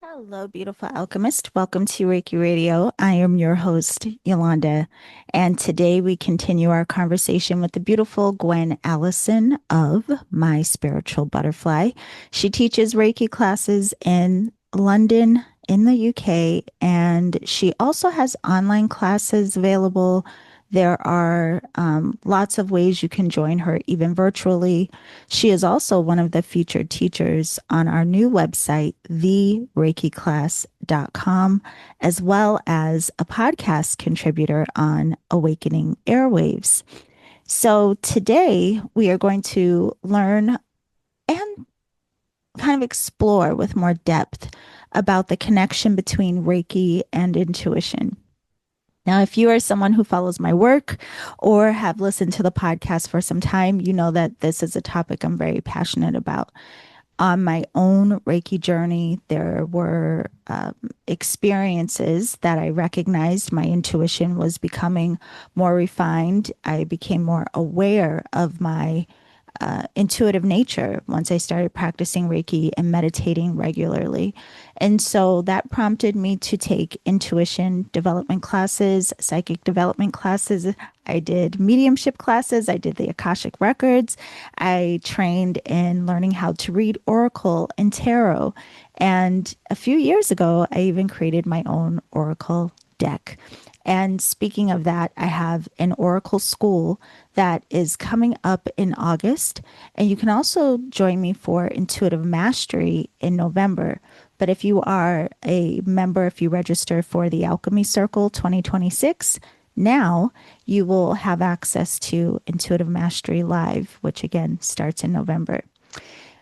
Hello, beautiful alchemist. Welcome to Reiki Radio. I am your host, Yolanda, and today we continue our conversation with the beautiful Gwen Allison of My Spiritual Butterfly. She teaches Reiki classes in London, in the UK, and she also has online classes available. There are lots of ways you can join her, even virtually. She is also one of the featured teachers on our new website, thereikiclass.com, as well as a podcast contributor on Awakening Airwaves. So today we are going to learn and kind of explore with more depth about the connection between Reiki and intuition. Now, if you are someone who follows my work or have listened to the podcast for some time, you know that this is a topic I'm very passionate about. On my own Reiki journey, there were experiences that I recognized my intuition was becoming more refined. I became more aware of my intuitive nature once I started practicing Reiki and meditating regularly. And so that prompted me to take intuition development classes, psychic development classes. I did mediumship classes. I did the Akashic Records. I trained in learning how to read Oracle and Tarot. And a few years ago, I even created my own Oracle deck. And speaking of that, I have an Oracle school that is coming up in August. And you can also join me for Intuitive Mastery in November. But if you are a member, if you register for the Alchemy Circle 2026, now you will have access to Intuitive Mastery Live, which again starts in November.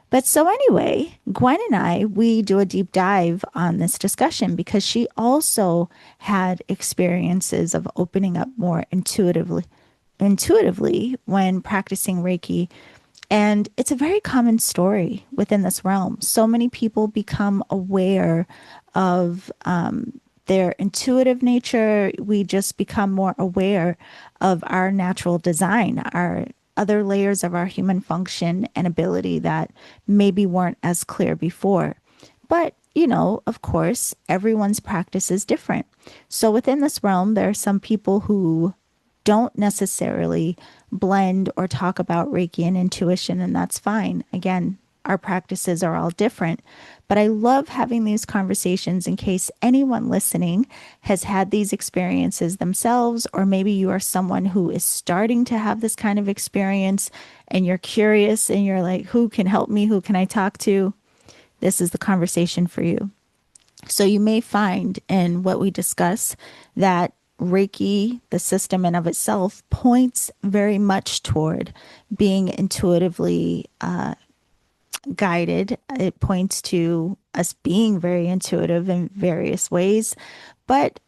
But so anyway, Gwen and I, we do a deep dive on this discussion because she also had experiences of opening up more intuitively when practicing Reiki. And it's a very common story within this realm. So many people become aware of their intuitive nature. We just become more aware of our natural design, our other layers of our human function and ability that maybe weren't as clear before. But, you know, of course, everyone's practice is different. So within this realm, there are some people who don't necessarily blend or talk about Reiki and intuition, and that's fine. Again, our practices are all different. But I love having these conversations in case anyone listening has had these experiences themselves, or maybe you are someone who is starting to have this kind of experience and you're curious and you're like, who can help me? Who can I talk to? This is the conversation for you. So you may find in what we discuss that Reiki, the system in of itself, points very much toward being intuitively guided. It points to us being very intuitive in various ways, but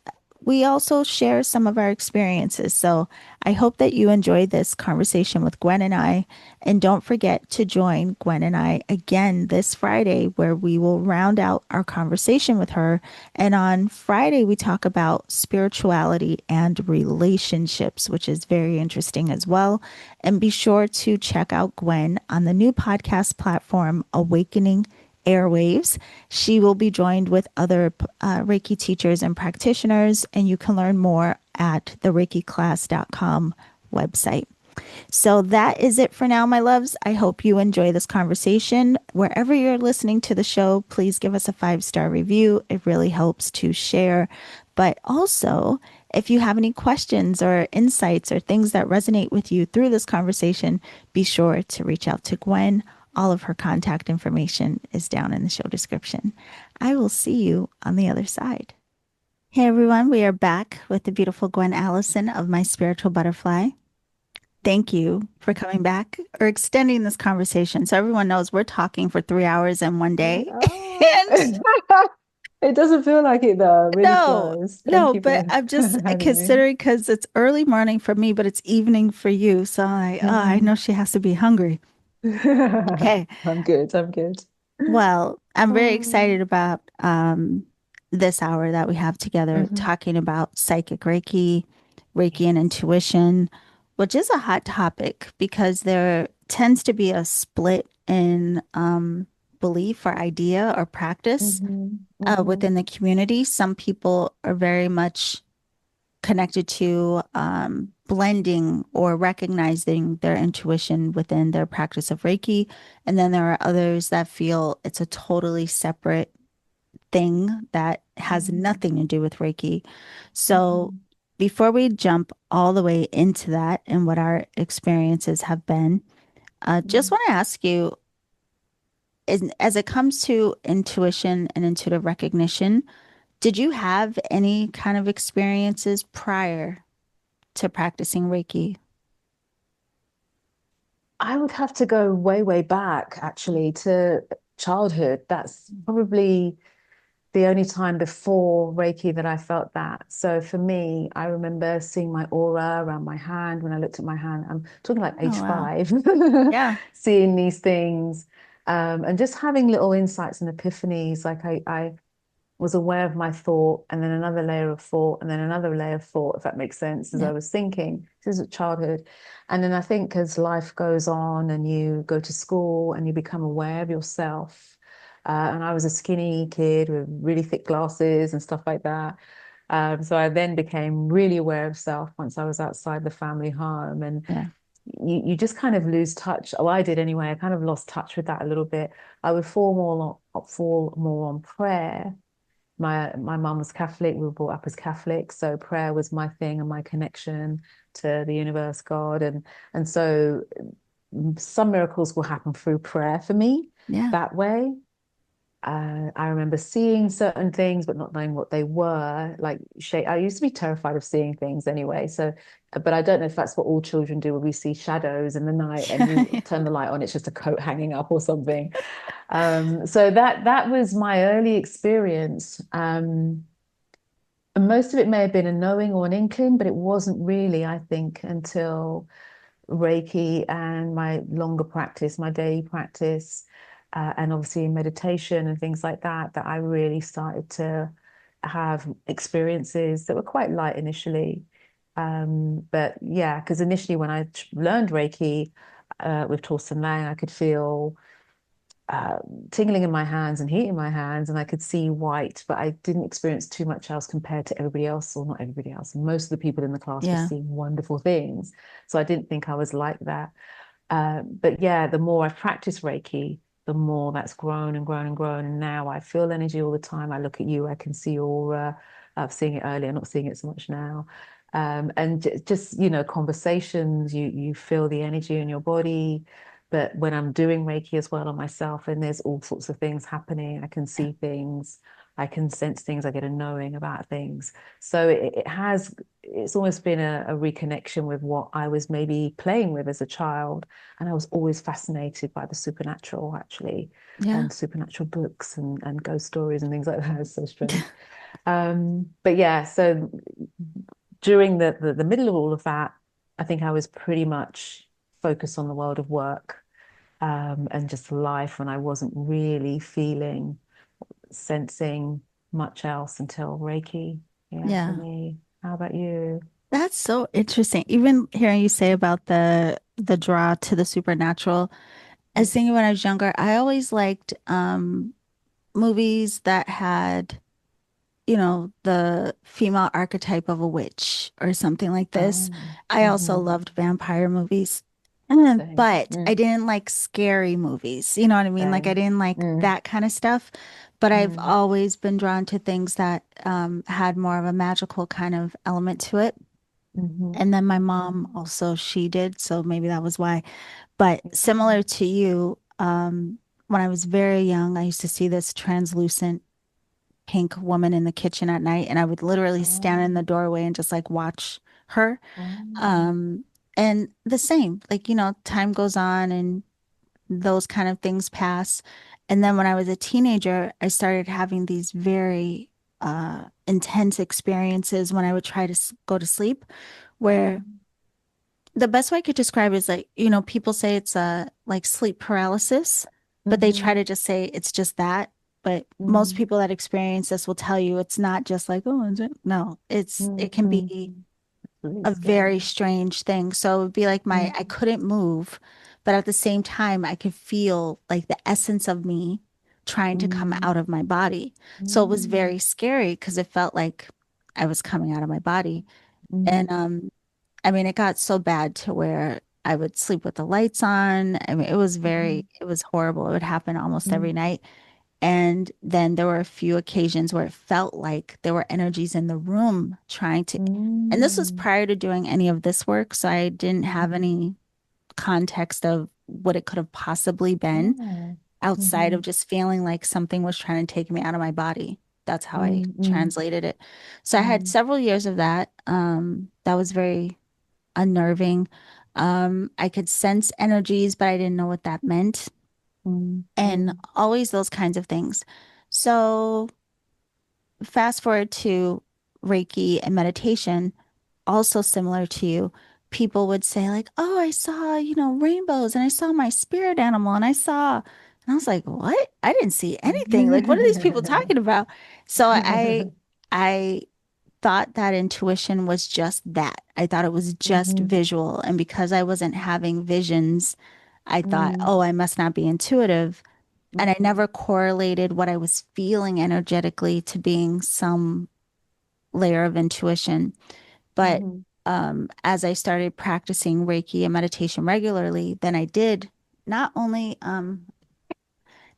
we also share some of our experiences. So I hope that you enjoyed this conversation with Gwen and I. And don't forget to join Gwen and I again this Friday, where we will round out our conversation with her. And on Friday, we talk about spirituality and relationships, which is very interesting as well. And be sure to check out Gwen on the new podcast platform, Awakening Airwaves. She will be joined with other Reiki teachers and practitioners, and you can learn more at the reikiclass.com website. So that is it for now, my loves. I hope you enjoy this conversation. Wherever you're listening to the show, please give us a 5-star review. It really helps to share. But also, if you have any questions or insights or things that resonate with you through this conversation, be sure to reach out to Gwen. All of her contact information is down in the show description. I will see you on the other side. Hey everyone, we are back with the beautiful Gwen Allison of My Spiritual Butterfly. Thank you for coming back or extending this conversation. So everyone knows we're talking for 3 hours in one day. Oh. And It doesn't feel like it though. It really no, flows. Thank no, you but for I'm just having me. considering because it's early morning for me, but it's evening for you. So I'm like, oh, I know Mhm. she has to be hungry. Okay. I'm good. I'm good. Well, I'm very Um, excited about this hour that we have together mhm, talking about psychic Reiki, Reiki and yes. intuition, which is a hot topic because there tends to be a split in belief or idea or practice. Hmm. Hmm. within the community. Some people are very much connected to blending or recognizing their intuition within their practice of Reiki. And then there are others that feel it's a totally separate thing that has nothing to do with Reiki. So Hmm. before we jump all the way into that and what our experiences have been, just want to ask you, as it comes to intuition and intuitive recognition, did you have any kind of experiences prior to practicing Reiki? I would have to go way, way back actually to childhood. That's probably the only time before Reiki that I felt that. So for me, I remember seeing my aura around my hand when I looked at my hand. I'm talking like Oh, age wow. 5, Yeah. seeing these things, and just having little insights and epiphanies. Like I was aware of my thought and then another layer of thought and then another layer of thought, if that makes sense, as I Yeah. was thinking. This is childhood. And then I think as life goes on and you go to school and you become aware of yourself. And I was a skinny kid with really thick glasses and stuff like that. So I then became really aware of self once I was outside the family home. And Yeah. you just kind of lose touch. Oh, I did anyway. I kind of lost touch with that a little bit. I would fall more on prayer. My mum was Catholic. We were brought up as Catholic, so prayer was my thing and my connection to the universe, God, and so some miracles will happen through prayer for me Yeah. that way. I remember seeing certain things, but not knowing what they were. Like, I used to be terrified of seeing things anyway. So, but I don't know if that's what all children do when we see shadows in the night and you Yeah. turn the light on, it's just a coat hanging up or something. So that was my early experience. And most of it may have been a knowing or an inkling, but it wasn't really, I think, until Reiki and my longer practice, my daily practice, and obviously meditation and things like that, that I really started to have experiences that were quite light initially. But yeah, because initially when I learned Reiki with Torsten Lang, I could feel uh, tingling in my hands and heat in my hands, and I could see white, but I didn't experience too much else compared to everybody else, or not everybody else. Most of the people in the class were Yeah. seeing wonderful things. So I didn't think I was like that. But yeah, the more I've practiced Reiki, the more that's grown and grown and grown. And now I feel energy all the time. I look at you, I can see aura. I'm seeing it earlier, not seeing it so much now. And just, conversations, you feel the energy in your body. But when I'm doing Reiki as well on myself, and there's all sorts of things happening, I can see things, I can sense things, I get a knowing about things. So it's almost been a reconnection with what I was maybe playing with as a child. And I was always fascinated by the supernatural, actually, Yeah. and supernatural books and ghost stories and things like that. It's so strange. But yeah, so during the middle of all of that, I think I was pretty much focused on the world of work, and just life, and I wasn't really feeling, sensing much else until Reiki. Yeah, for Yeah. me. How about you? That's so interesting. Even hearing you say about the draw to the supernatural, I was thinking when I was younger, I always liked movies that had, the female archetype of a witch or something like this. Oh, I also mm-hmm. loved vampire movies. Same. But I didn't like scary movies. You know what I mean? Like I Same. didn't like Mm, that kind of stuff. But I've mm, always been drawn to things that had more of a magical kind of element to it. mm-hmm, And then my mom also, she did. So maybe that was why. But mm-hmm. similar to you, when I was very young, I used to see this translucent pink woman in the kitchen at night, and I would literally stand in Oh, the doorway and just like watch her. oh, Um, and the same, like, time goes on and those kind of things pass. And then when I was a teenager, I started having these very intense experiences when I would try to go to sleep, where the best way I could describe it is like, people say it's like sleep paralysis, but they try mm-hmm, to just say it's just that. But most mm-hmm, people that experience this will tell you it's not just like, oh, is it? No, it can mm-hmm. be Really a very scary. strange thing. So it would be like I Mm, couldn't move, but at the same time, I could feel like the essence of me trying to come mm, out of my body. So it was mm, very scary because it felt like I was coming out of my body. And mm, I mean, it got so bad to where I would sleep with the lights on. I mean, mm, it was horrible. It would happen almost every mm, night. And then there were a few occasions where it felt like there were energies in the room trying to, and this was mm, prior to doing any of this work. So I didn't have mhm. any context of what it could have possibly been Yeah. outside of Mhm, just feeling like something was trying to take me out of my body. That's how I mm, mm, translated it. So I had mm, several years of that. That was very unnerving. I could sense energies, but I didn't know what that meant, mm, and mm, always those kinds of things. So fast forward to Reiki and meditation, also similar to you. People would say like, "Oh, I saw, rainbows and I saw my spirit animal and I saw," and I was like, "What? I didn't see anything. Like, what are these people talking about?" So I thought that intuition was just that. I thought it was just mhm, visual. And because I wasn't having visions, I thought, mm, oh, I must not be intuitive. And I mhm, never correlated what I was feeling energetically to being some layer of intuition. But mhm, as I started practicing Reiki and meditation regularly, then I did not only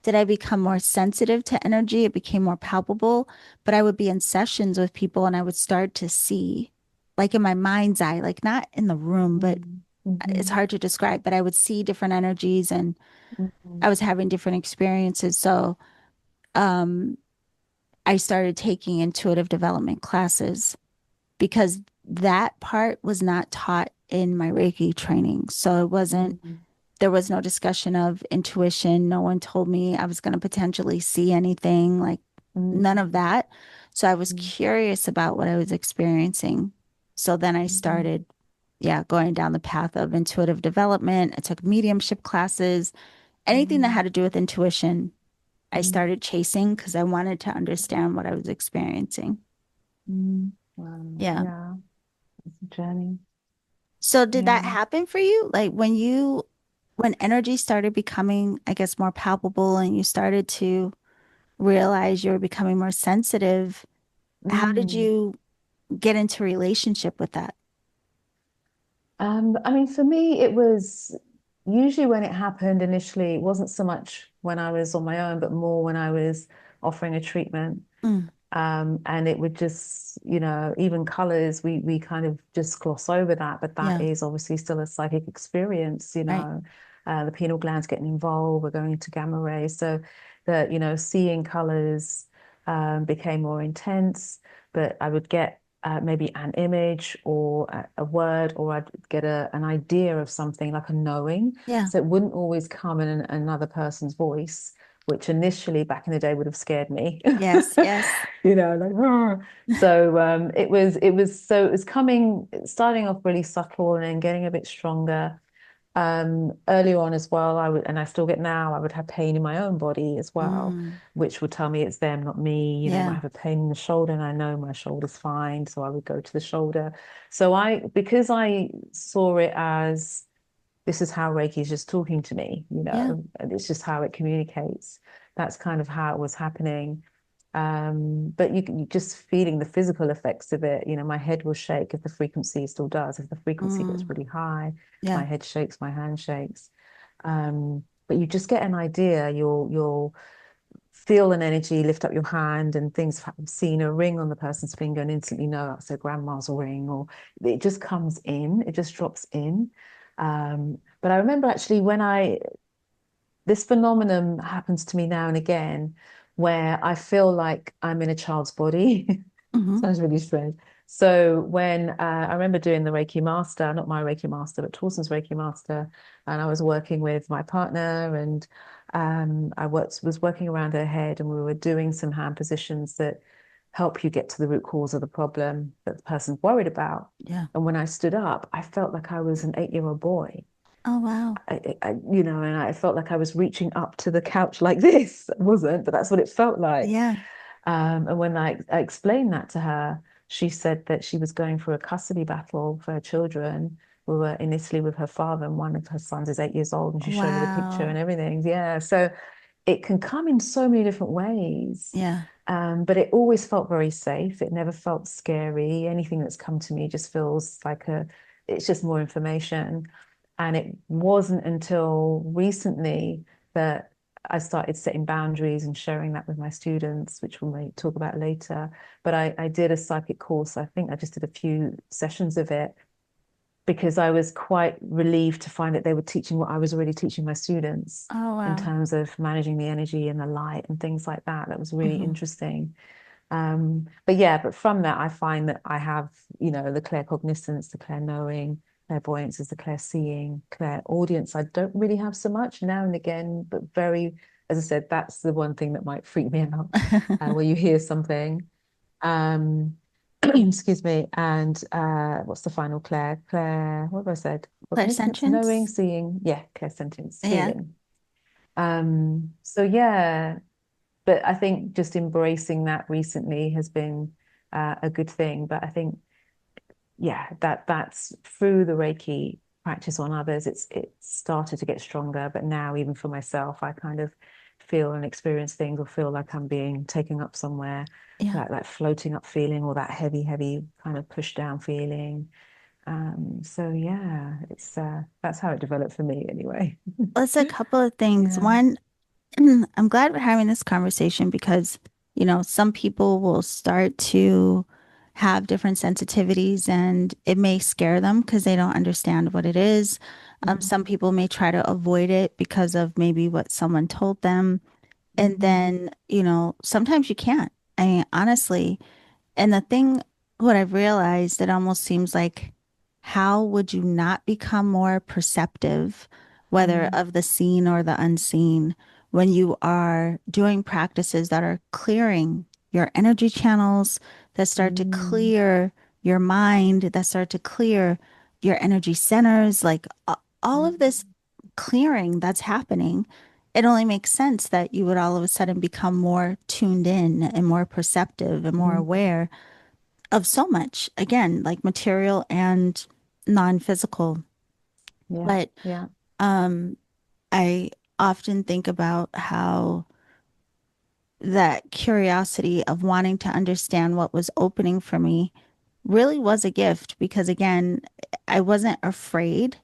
did I become more sensitive to energy? It became more palpable, but I would be in sessions with people and I would start to see, like in my mind's eye, like not in the room, but mm, it's mhm, hard to describe, but I would see different energies and mhm, I was having different experiences. So um, I started taking intuitive development classes because that part was not taught in my Reiki training. So it wasn't mhm, there was no discussion of intuition. No one told me I was going to potentially see anything, like none mm, of that. So I was mm, curious about what I was experiencing. So then I mhm, started, yeah, going down the path of intuitive development. I took mediumship classes, anything that mhm, had to do with intuition. I mm, started chasing because I wanted to understand what I was experiencing. mm. Wow. Yeah. Yeah, it's a journey. So did that Yeah. happen for you? Like when energy started becoming, I guess, more palpable and you started to realize you were becoming more sensitive, how did Mm. you get into relationship with that? I mean, for me, it was usually when it happened initially, it wasn't so much when I was on my own, but more when I was offering a treatment. Mm, And it would just, even colors, we kind of just gloss over that, but that yeah, is obviously still a psychic experience, right. the pineal gland's getting involved, we're going into gamma rays. So that, seeing colors became more intense, but I would get maybe an image or a word, or I'd get an idea of something like a knowing. Yeah. So it wouldn't always come in another person's voice, which initially back in the day would have scared me. Yes, yes. Like "Ah." So it was coming, starting off really subtle and then getting a bit stronger. Earlier on as well, I would, and I still get now, I would have pain in my own body as well, Mm, which would tell me it's them, not me. I yeah, have a pain in the shoulder and I know my shoulder's fine, so I would go to the shoulder. So because I saw it as this is how Reiki is just talking to me, yeah. and it's just how it communicates. That's kind of how it was happening. But you just feeling the physical effects of it. My head will shake if the frequency still does. If the frequency gets Mm, really high, my yeah, head shakes, my hand shakes. But you just get an idea. You'll feel an energy lift up your hand, and things. I've seen a ring on the person's finger and instantly know that's their grandma's ring, or it just comes in. It just drops in. But I remember actually when this phenomenon happens to me now and again, where I feel like I'm in a child's body. hmm, Sounds really strange. So when I remember doing the Reiki master, not my Reiki master, but Torsten's Reiki master, and I was working with my partner, and was working around her head, and we were doing some hand positions that help you get to the root cause of the problem that the person's worried about. yeah. And when I stood up, I felt like I was an 8-year-old boy. Oh, wow. And I felt like I was reaching up to the couch like this. It wasn't, but that's what it felt like. Yeah. And when I explained that to her, she said that she was going through a custody battle for her children. We were in Italy with her father, and one of her sons is 8 years old, and she showed me the picture Wow. and everything. Yeah. So it can come in so many different ways. Yeah. But it always felt very safe. It never felt scary. Anything that's come to me just feels like it's just more information. And it wasn't until recently that I started setting boundaries and sharing that with my students, which we may talk about later. But I did a psychic course. I think I just did a few sessions of it because I was quite relieved to find that they were teaching what I was already teaching my students Oh, in wow. terms of managing the energy and the light and things like that. That was really Hmm. interesting. But yeah, but from that, I find that I have, the claircognizance, the clair knowing, clairvoyance is the clair seeing, clair audience. I don't really have so much now and again, but very, as I said, that's the one thing that might freak me out where you hear something. Um, excuse me. And what's the final clair? Clair, what have I said? Cognizance, knowing, Clairsentience? seeing. Yeah, clair sentience, Yeah. feeling. So yeah, but I think just embracing that recently has been a good thing. But I think, yeah, that's through the Reiki practice on others, it's started to get stronger. But now, even for myself, I kind of feel and experience things or feel like I'm being taken up somewhere, Yeah. like that floating up feeling or that heavy, heavy kind of push down feeling. So yeah, it's that's how it developed for me anyway. Let's a couple of things. Yeah. One, I'm glad we're having this conversation because, some people will start to have different sensitivities and it may scare them because they don't understand what it is. Mhm. Some people may try to avoid it because of maybe what someone told them. And Mhm. then, sometimes you can't. I mean, honestly, and the thing, what I've realized, it almost seems like, how would you not become more perceptive, whether Mhm. of the seen or the unseen, when you are doing practices that are clearing your energy channels, that start to Mhm. clear your mind, that start to clear your energy centers, like all of this clearing that's happening? It only makes sense that you would all of a sudden become more tuned in and more perceptive and more Mhm. aware of so much, again, like material and non-physical. Yeah. But Yeah. um, I often think about how that curiosity of wanting to understand what was opening for me really was a gift because, again, I wasn't afraid,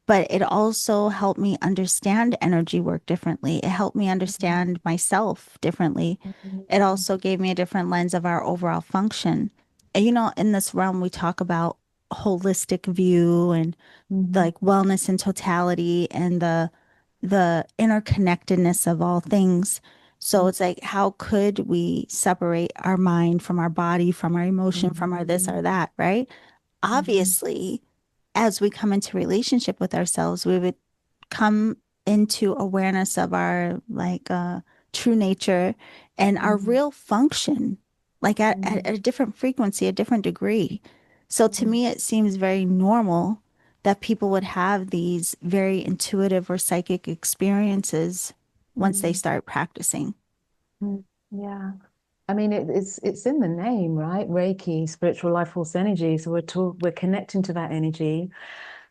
but it also helped me understand energy work differently. It helped me Mhm. understand myself differently. It Mhm. also gave me a different lens of our overall function. And, in this realm, we talk about holistic view and Mhm. like wellness in totality and the interconnectedness of all things. So it's like, how could we separate our mind from our body, from our emotion, from our this Mhm. or that, right? Mhm. Obviously, as we come into relationship with ourselves, we would come into awareness of our like true nature and our Mhm. real function, like at Mhm. a different frequency, a different degree. So to Mhm. me, it seems very normal that people would have these very intuitive or psychic experiences once they Mhm. start practicing. Mhm. Yeah. I mean, it's in the name, right? Reiki, spiritual life force energy. So we're connecting to that energy.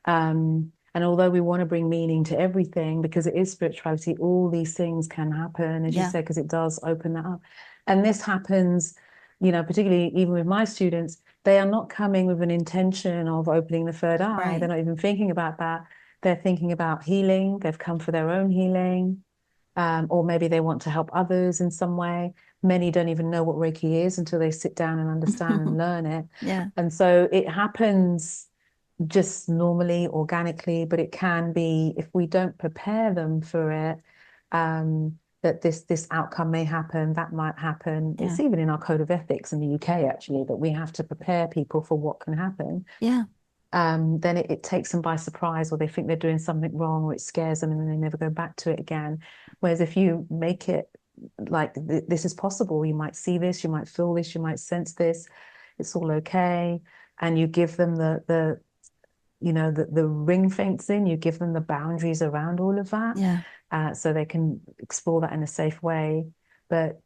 And although we want to bring meaning to everything, because it is spirituality, all these things can happen, as you Yeah, said, because it does open that up. And this happens, particularly even with my students, they are not coming with an intention of opening the third eye. They're right. not even thinking about that. They're thinking about healing. They've come for their own healing. Or maybe they want to help others in some way. Many don't even know what Reiki is until they sit down and understand and learn it. Yeah, And so it happens just normally, organically, but it can be if we don't prepare them for it, that this outcome may happen, that might happen. yeah, It's even in our code of ethics in the UK, actually, that we have to prepare people for what can happen. yeah, Then it takes them by surprise, or they think they're doing something wrong, or it scares them, and then they never go back to it again. Whereas if you make it like this is possible, you might see this, you might feel this, you might sense this, it's all okay, and you give them the ring fencing, you give them the boundaries around all of that, yeah, so they can explore that in a safe way. But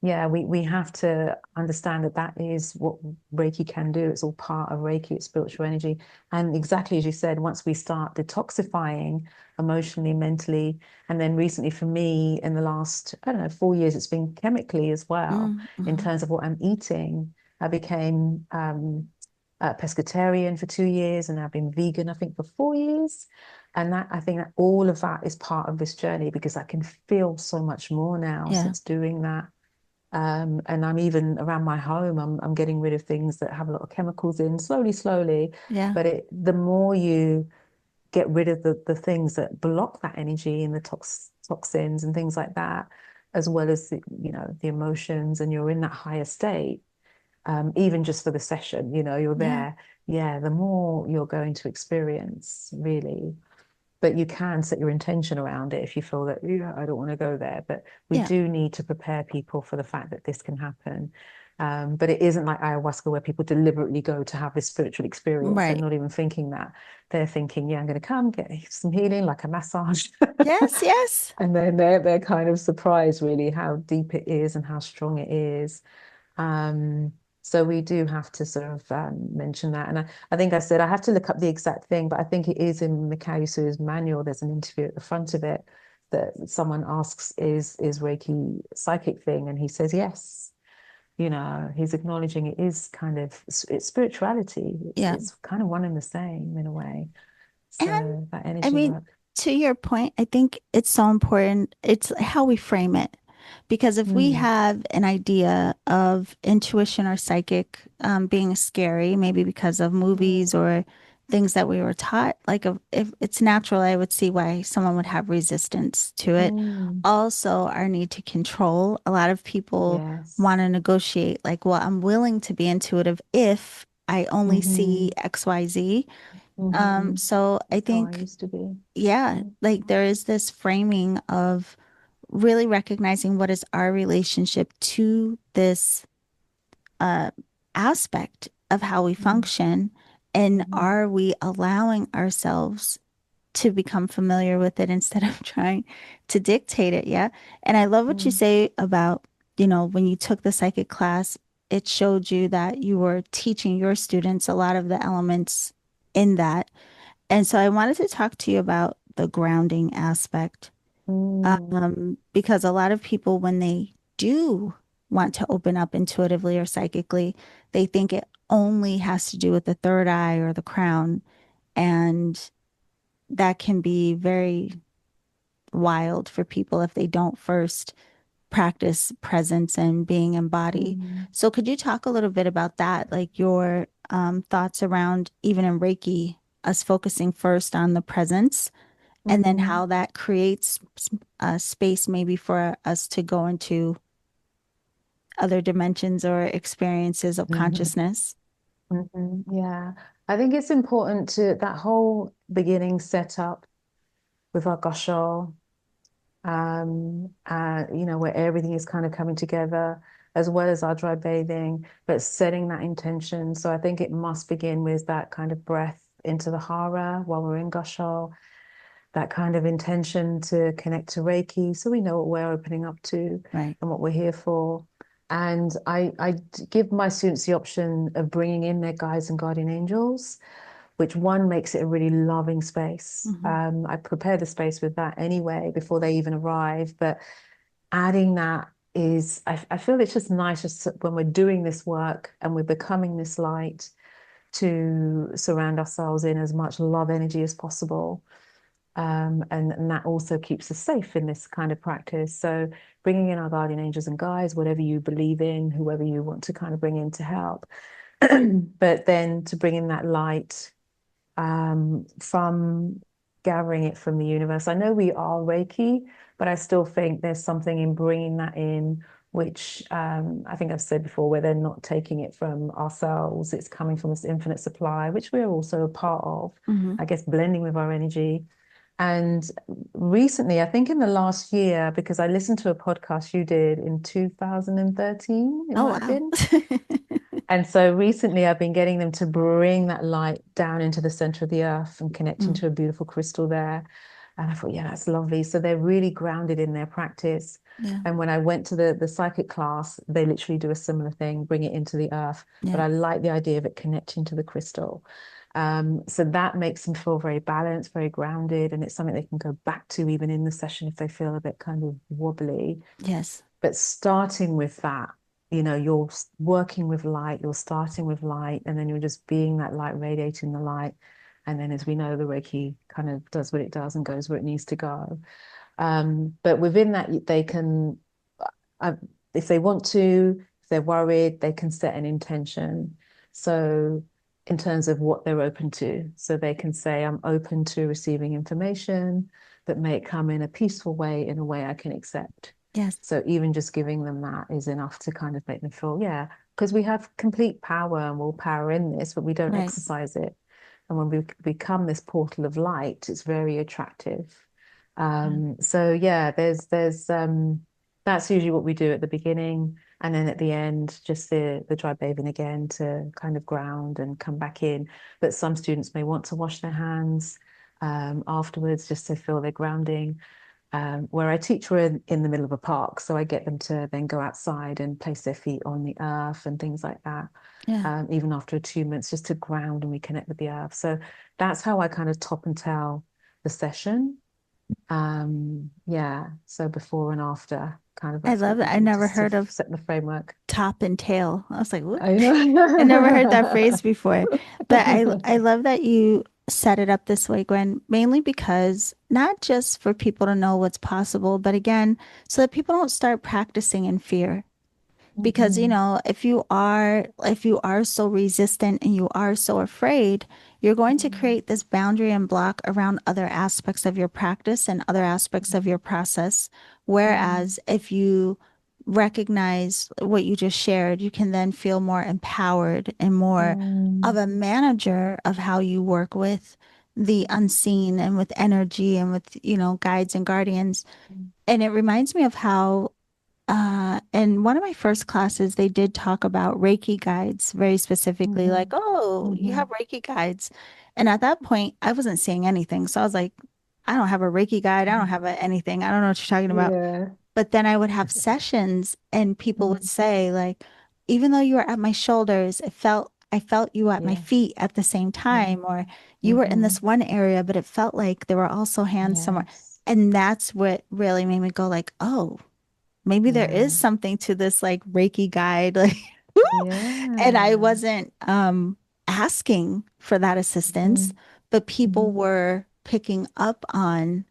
Yeah, we have to understand that that is what Reiki can do. It's all part of Reiki, it's spiritual energy. And exactly as you said, once we start detoxifying emotionally, mentally, and then recently for me in the last, I don't know, 4 years, it's been chemically as well, in Mm-hmm. terms of what I'm eating. I became a pescatarian for 2 years and I've been vegan, I think, for 4 years. And that I think that all of that is part of this journey because I can feel so much more now Yeah, since doing that. And I'm even around my home, I'm getting rid of things that have a lot of chemicals in, slowly, slowly. yeah, But the more you get rid of the things that block that energy and the toxins and things like that, as well as the emotions, and you're in that higher state, even just for the session, you're yeah, there. Yeah, the more you're going to experience, really. But you can set your intention around it if you feel that, yeah, I don't want to go there. But we yeah. do need to prepare people for the fact that this can happen. But it isn't like ayahuasca where people deliberately go to have this spiritual experience. They're Right. not even thinking that. They're thinking, yeah, I'm going to come get some healing, like a massage. Yes, yes. And then they're kind of surprised really how deep it is and how strong it is. Um, so we do have to sort of mention that. And I think I said I have to look up the exact thing, but I think it is in Mikao Usu's manual. There's an interview at the front of it that someone asks, is Reiki a psychic thing? And he says yes. He's acknowledging it is kind of it's spirituality. It's Yeah. it's kind of one and the same in a way. And So that I energy mean, work. to your point, I think it's so important. It's how we frame it. Because if we Mm, have an idea of intuition or psychic being scary, maybe because of movies mm, or things that we were taught, like if it's natural, I would see why someone would have resistance to it. mm. Also, our need to control. A lot of people Yes. want to negotiate, like, well, I'm willing to be intuitive if I only see Mm-hmm. XYZ. Mm-hmm. So I That's how I think, used to be. yeah, Mm, like there is this framing of really recognizing what is our relationship to this uh, aspect of how we mm, function, and mhm, are we allowing ourselves to become familiar with it instead of trying to dictate it? Yeah. And I love what you mm, say about, when you took the psychic class, it showed you that you were teaching your students a lot of the elements in that. And so I wanted to talk to you about the grounding aspect, mm, because a lot of people, when they do want to open up intuitively or psychically, they think it only has to do with the third eye or the crown. And that can be very wild for people if they don't first practice presence and being in body. mm, So, could you talk a little bit about that, like your thoughts around even in Reiki, us focusing first on the presence, and then mhm, how that creates a space maybe for us to go into other dimensions or experiences of mhm, consciousness? mhm. Yeah, I think it's important to that whole beginning setup with our gosho, where everything is kind of coming together, as well as our dry bathing, but setting that intention. So I think it must begin with that kind of breath into the hara while we're in gosho, that kind of intention to connect to Reiki so we know what we're opening up to Right. and what we're here for. And I give my students the option of bringing in their guides and guardian angels, which one makes it a really loving space. Hmm. I prepare the space with that anyway before they even arrive, but adding that I feel it's just nice just when we're doing this work and we're becoming this light to surround ourselves in as much love energy as possible. And that also keeps us safe in this kind of practice. So bringing in our guardian angels and guides, whatever you believe in, whoever you want to kind of bring in to help, but then to bring in that light from gathering it from the universe. I know we are Reiki, but I still think there's something in bringing that in, which I think I've said before, where they're not taking it from ourselves. It's coming from this infinite supply, which we're also a part of, Hmm. I guess, blending with our energy. And recently, I think in the last year, because I listened to a podcast you did in 2013, it Oh, might have wow. been. And so recently, I've been getting them to bring that light down into the center of the earth and connecting Mm. to a beautiful crystal there. And I thought, yeah, that's lovely. So they're really grounded in their practice. Yeah. And when I went to the psychic class, they literally do a similar thing, bring it into the earth. But Yeah. I like the idea of it connecting to the crystal. So that makes them feel very balanced, very grounded, and it's something they can go back to even in the session if they feel a bit kind of wobbly. Yes. But starting with that, you're working with light, you're starting with light, and then you're just being that light, radiating the light. And then, as we know, the Reiki kind of does what it does and goes where it needs to go. But within that, they can, uh, if they want to, if they're worried, they can set an intention. So, in terms of what they're open to, so they can say, I'm open to receiving information, but may it come in a peaceful way, in a way I can accept. Yes. So, even just giving them that is enough to kind of make them feel, yeah, because we have complete power and willpower in this, but we don't Right. exercise it. And when we become this portal of light, it's very attractive. Yeah. So yeah, there's that's usually what we do at the beginning, and then at the end, just the dry bathing again to kind of ground and come back in. But some students may want to wash their hands afterwards just to feel their grounding. Where I teach, we're in the middle of a park, so I get them to then go outside and place their feet on the earth and things like that. Yeah. Even after attunements, just to ground and reconnect with the earth. So that's how I kind of top and tail the session. Yeah, so before and after, kind of I that's love what we that. I do never just to heard of set the framework. top and tail. I was like, what? I I never heard that phrase know. before. But I love that you set it up this way, Gwen, mainly because not just for people to know what's possible, but again, so that people don't start practicing in fear. Because Mhm, if you are so resistant and you are so afraid, you're going to mhm, create this boundary and block around other aspects of your practice and other aspects of your process. mhm, Whereas if you recognize what you just shared, you can then feel more empowered and more of mhm, a manager of how you work with the unseen and with energy and with, guides and guardians. And it reminds me of how in one of my first classes, they did talk about Reiki guides very specifically, like, mhm, oh, you have mhm. Reiki guides. And at that point, I wasn't seeing anything. So I was like, I don't have a Reiki guide. I don't have anything. I don't know what you're talking about. Yeah. But then I would have sessions and people would Mhm, say, like, even though you were at my shoulders, I felt you at my yeah. feet at the same Yeah. time, or you were in Hmm. this one area, but it felt like there were also hands somewhere. Yes. And that's what really made me go like, oh, maybe there is Yeah. something to this like Reiki guide. Like, and I Yeah. wasn't asking for that assistance, Mhm, but people mhm, were picking up on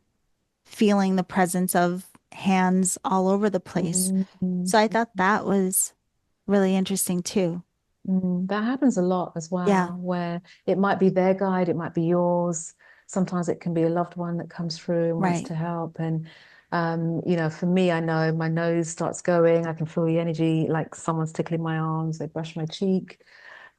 feeling the presence of hands all over the place. mhm. So I thought that was really interesting too. That happens a lot as Yeah, well, where it might be their guide, it might be yours. Sometimes it can be a loved one that comes through and wants right. to help. And for me, I know my nose starts going. I can feel the energy, like someone's tickling my arms. They brush my cheek.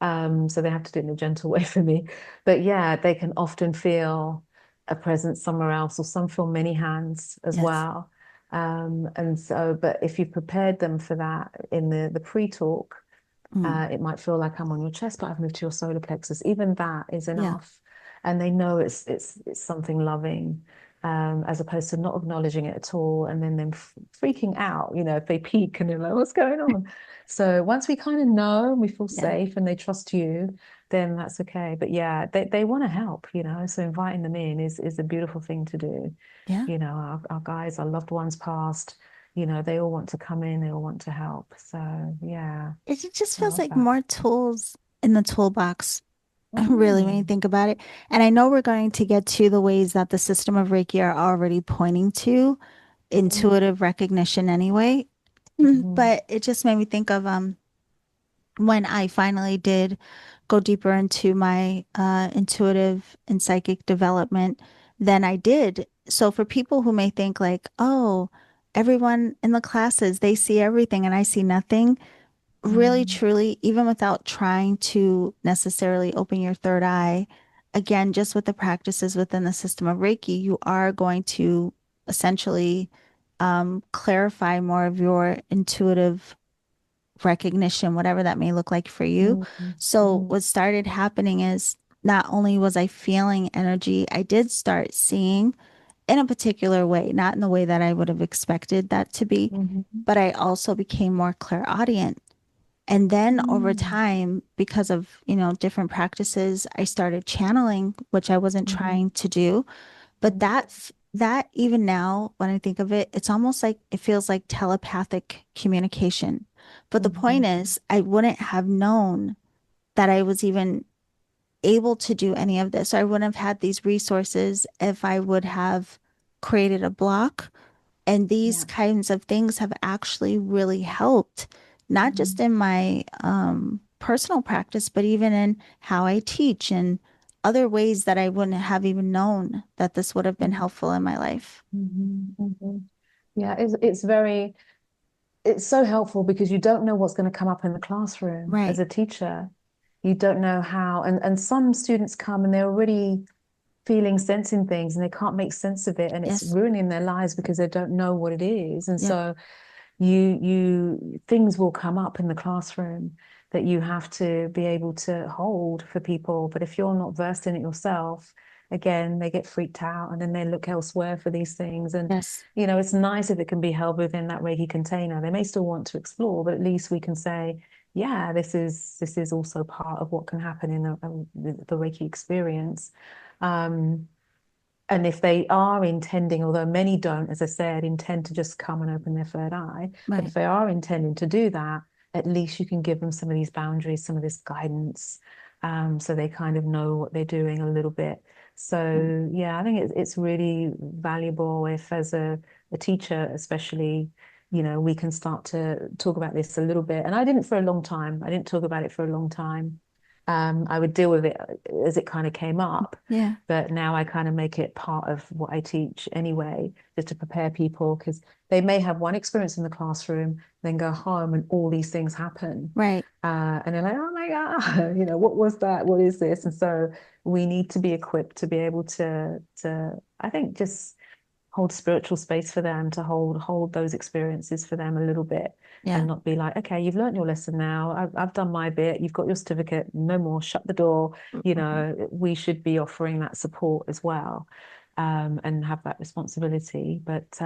So they have to do it in a gentle way for me. But yeah, they can often feel a presence somewhere else, or some feel many hands as Yes. well. And so, but if you've prepared them for that in the pre-talk, Mm, it might feel like I'm on your chest, but I've moved to your solar plexus. Even that is yeah. enough, and they know it's something loving, as opposed to not acknowledging it at all, and then them freaking out. If they peek and they're like, "What's going on?" So once we kind of know and we feel Yeah. safe and they trust you, then that's okay. But yeah, they want to help. So inviting them in is a beautiful thing to do. Yeah. Our guys, our loved ones past. They all want to come in. They all want to help. So yeah. It just I feels love like that. more tools in the toolbox, really, when you Mm, think about it. And I know we're going to get to the ways that the system of Reiki are already pointing to mm, intuitive recognition anyway. mhm, But it just made me think of when I finally did go deeper into my intuitive and psychic development than I did. So for people who may think like, oh, everyone in the classes, they see everything and I see nothing, really mm, truly, even without trying to necessarily open your third eye, again, just with the practices within the system of Reiki, you are going to essentially clarify more of your intuitive recognition, whatever that may look like for you. mm, So mhm, what started happening is not only was I feeling energy, I did start seeing in a particular way, not in the way that I would have expected that to be, Hmm. but I also became more clairaudient. And then over Mm. time, because of, different practices, I started channeling, which I wasn't Hmm. trying to do. But that even now, when I think of it, it's almost like it feels like telepathic communication. But the point Hmm. is, I wouldn't have known that I was even able to do any of this. I wouldn't have had these resources if I would have created a block. And these Yeah. kinds of things have actually really helped, not just Hmm. in my personal practice, but even in how I teach and other ways that I wouldn't have even known that this would have been helpful in my life. Hmm. Hmm. Yeah, it's so helpful because you don't know what's going to come up in the classroom as Right. a teacher. You don't know how, and some students come and they're already feeling, sensing things, and they can't make sense of it, and it's Yes. ruining their lives because they don't know what it is. And Yep. so you things will come up in the classroom that you have to be able to hold for people. But if you're not versed in it yourself, again, they get freaked out and then they look elsewhere for these things. And Yes. it's nice if it can be held within that Reiki container. They may still want to explore, but at least we can say, yeah, this is also part of what can happen in the Reiki experience. Um, and if they are intending, although many don't, as I said, intend to just come and open their third eye, but if Right. they are intending to do that, at least you can give them some of these boundaries, some of this guidance, so they kind of know what they're doing a little bit. Right. So yeah, I think it's really valuable if, as a teacher, especially, we can start to talk about this a little bit. And I didn't for a long time. I didn't talk about it for a long time. I would deal with it as it kind of came up. Yeah. But now I kind of make it part of what I teach anyway, just to prepare people because they may have one experience in the classroom, then go home and all these things happen. Right. And they're like, oh my God, what was that? What is this? And so we need to be equipped to be able I think, just hold spiritual space for them, to hold those experiences for them a little bit, and Yeah. not be like, okay, you've learned your lesson now. I've done my bit. You've got your certificate. No more. Shut the door. Mhm. We should be offering that support as well, and have that responsibility. But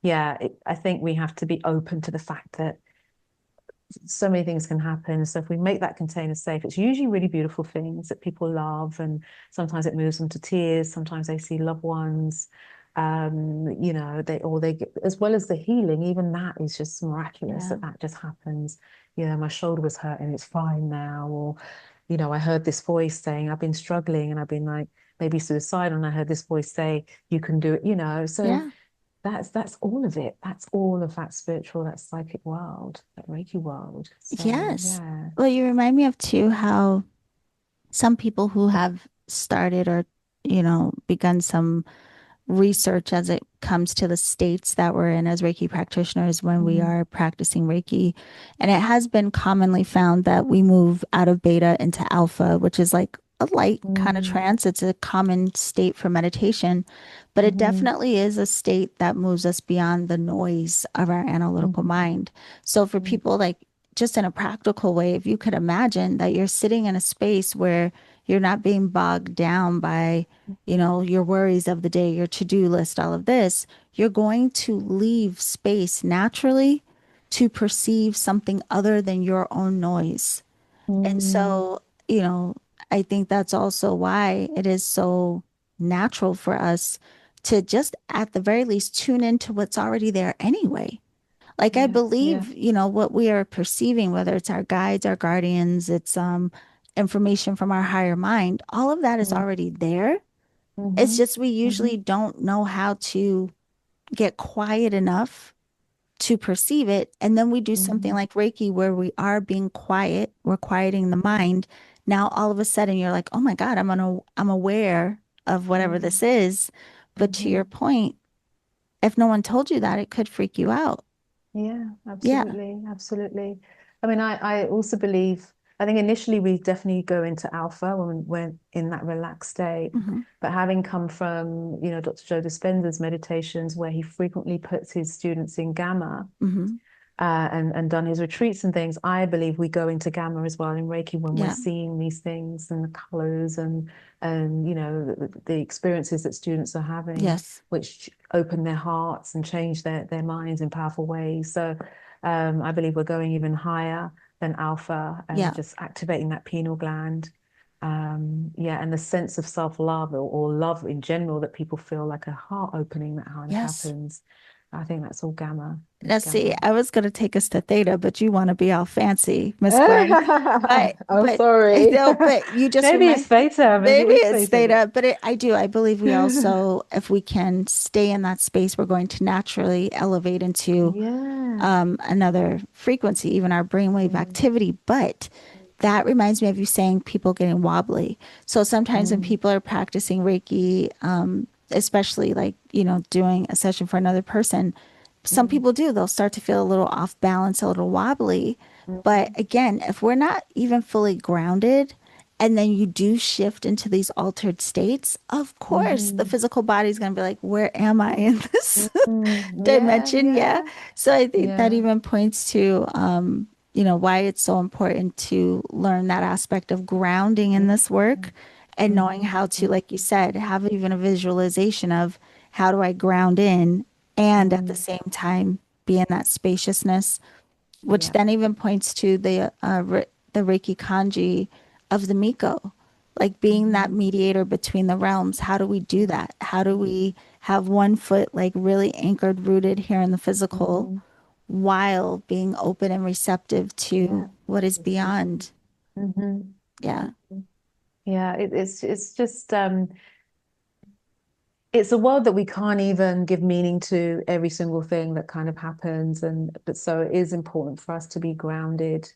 yeah, I think we have to be open to the fact that so many things can happen. So if we make that container safe, it's usually really beautiful things that people love, and sometimes it moves them to tears. Sometimes they see loved ones. They get, as well as the healing, even that is just miraculous Yeah. that just happens. My shoulder was hurting, it's fine now. Or, I heard this voice saying, I've been struggling and I've been like maybe suicidal, and I heard this voice say, you can do it. So Yeah. that's all of it. That's all of that spiritual, that psychic world, that Reiki world. So Yes. yeah. Well, you remind me of too how some people who have started or, begun some research as it comes to the states that we're in as Reiki practitioners when we Mm-hmm. are practicing Reiki. And it has been commonly found that we move out of beta into alpha, which is like a light kind of Mm-hmm. trance. It's a common state for meditation, but it Mm-hmm. definitely is a state that moves us beyond the noise of our analytical Mm-hmm. mind. So for people like just in a practical way, if you could imagine that you're sitting in a space where you're not being bogged down by your worries of the day, your to-do list, all of this, you're going to leave space naturally to perceive something other than your own noise. And Mm-hmm. so, I think that's also why it is so natural for us to just at the very least tune into what's already there anyway. Like I Yeah, yeah. believe, what we are perceiving, whether it's our guides, our guardians, it's information from our higher mind, all of that is already there. It's Mm-hmm. just we Mm-hmm. usually don't know how to get quiet enough to perceive it. And then we do something Mm-hmm. like Reiki where we are being quiet, we're quieting the mind. Now all of a sudden you're like, oh my God, I'm aware of whatever Mm-hmm. this is. But to Mm-hmm. your point, if no one told you that, it could freak you out. Yeah, Yeah. absolutely, absolutely. I mean, I also believe, I think initially we definitely go into alpha when we're in that relaxed state. Hmm. But having come from, Dr. Joe Dispenza's meditations, where he frequently puts his students in gamma, Hmm. and done his retreats and things, I believe we go into gamma as well in Reiki when we're Yeah. seeing these things and the colors and you know the experiences that students are having, Yes. which open their hearts and change their minds in powerful ways. So I believe we're going even higher than alpha and Yeah. just activating that pineal gland. Yeah, and the sense of self-love or love in general that people feel like a heart opening that kind of Yes. happens. I think that's all gamma. It's Let's see. gamma. I was going to take us to theta, but you want to be all fancy, Miss Gwen. But, I'm but, sorry. no, but you just Maybe it's remind, theta. Maybe maybe it is it's theta. theta, but I do. I believe we also, if we can stay in that space, we're going to naturally elevate into Yeah. another frequency, even our brainwave Mm, activity. But that reminds me of you saying people getting wobbly. So sometimes when mm, people are practicing Reiki, especially like, doing a session for another person, some mm, people do, they'll start to feel a little off balance, a little wobbly. But mm, again, if we're not even fully grounded, and then you do shift into these altered states, of course, the mm, physical body is going to be like, where am I in this yeah, dimension? Yeah. yeah, So I think that yeah. even points to, why it's so important to learn that aspect of grounding in Mm, this work and knowing mm, how to, mm, like you said, have even a visualization of how do I ground in and at the mm. same time be in that spaciousness, which Yeah. then even points to the Reiki kanji of the Miko, like being that Mm, mediator between the realms. How do we do mm, that? How do we have one foot like really anchored, rooted here in the physical, mm. while being open and receptive Yeah. to what is It's beautiful. beyond? Hmm. Yeah, Yeah, it's just it's a world that we can't even give meaning to every single thing that kind of happens, and but so it is important for us to be grounded.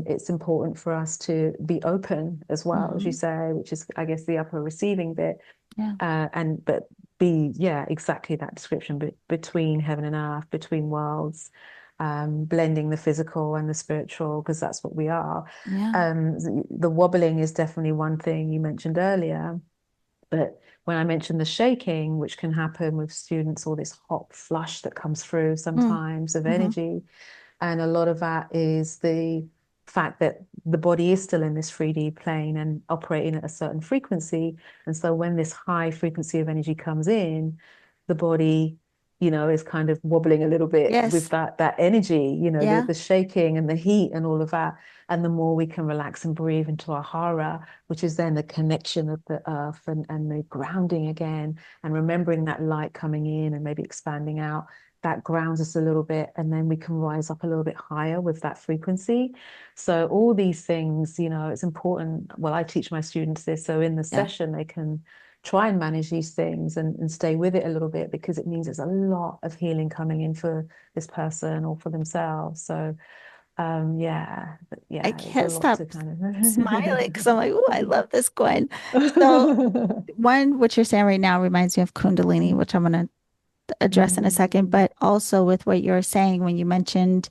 It's important for us to be open as well, as you hmm, say, which is, I guess, the upper receiving bit. yeah, And but be, yeah, exactly that description, between heaven and earth, between worlds, blending the physical and the spiritual, because that's what we are. yeah, The wobbling is definitely one thing you mentioned earlier, but when I mentioned the shaking, which can happen with students, or this hot flush that comes through mm, sometimes of hmm, energy, and a lot of that is the fact that the body is still in this 3D plane and operating at a certain frequency. And so when this high frequency of energy comes in, the body, is kind of wobbling a little bit with yes, that energy, yeah, the shaking and the heat and all of that. And the more we can relax and breathe into our hara, which is then the connection of the earth and the grounding again, and remembering that light coming in and maybe expanding out, that grounds us a little bit, and then we can rise up a little bit higher with that frequency. So all these things, it's important. Well, I teach my students this, so in the yeah. session they can try and manage these things and stay with it a little bit, because it means there's a lot of healing coming in for this person or for themselves. So yeah, I yeah, it's a can't lot stop to kind smiling because I'm like, oh, I of love this, Gwen. So one, what you're saying right now reminds me of Kundalini, which I'm going to address in a second, Mm, but also with what you're saying when you mentioned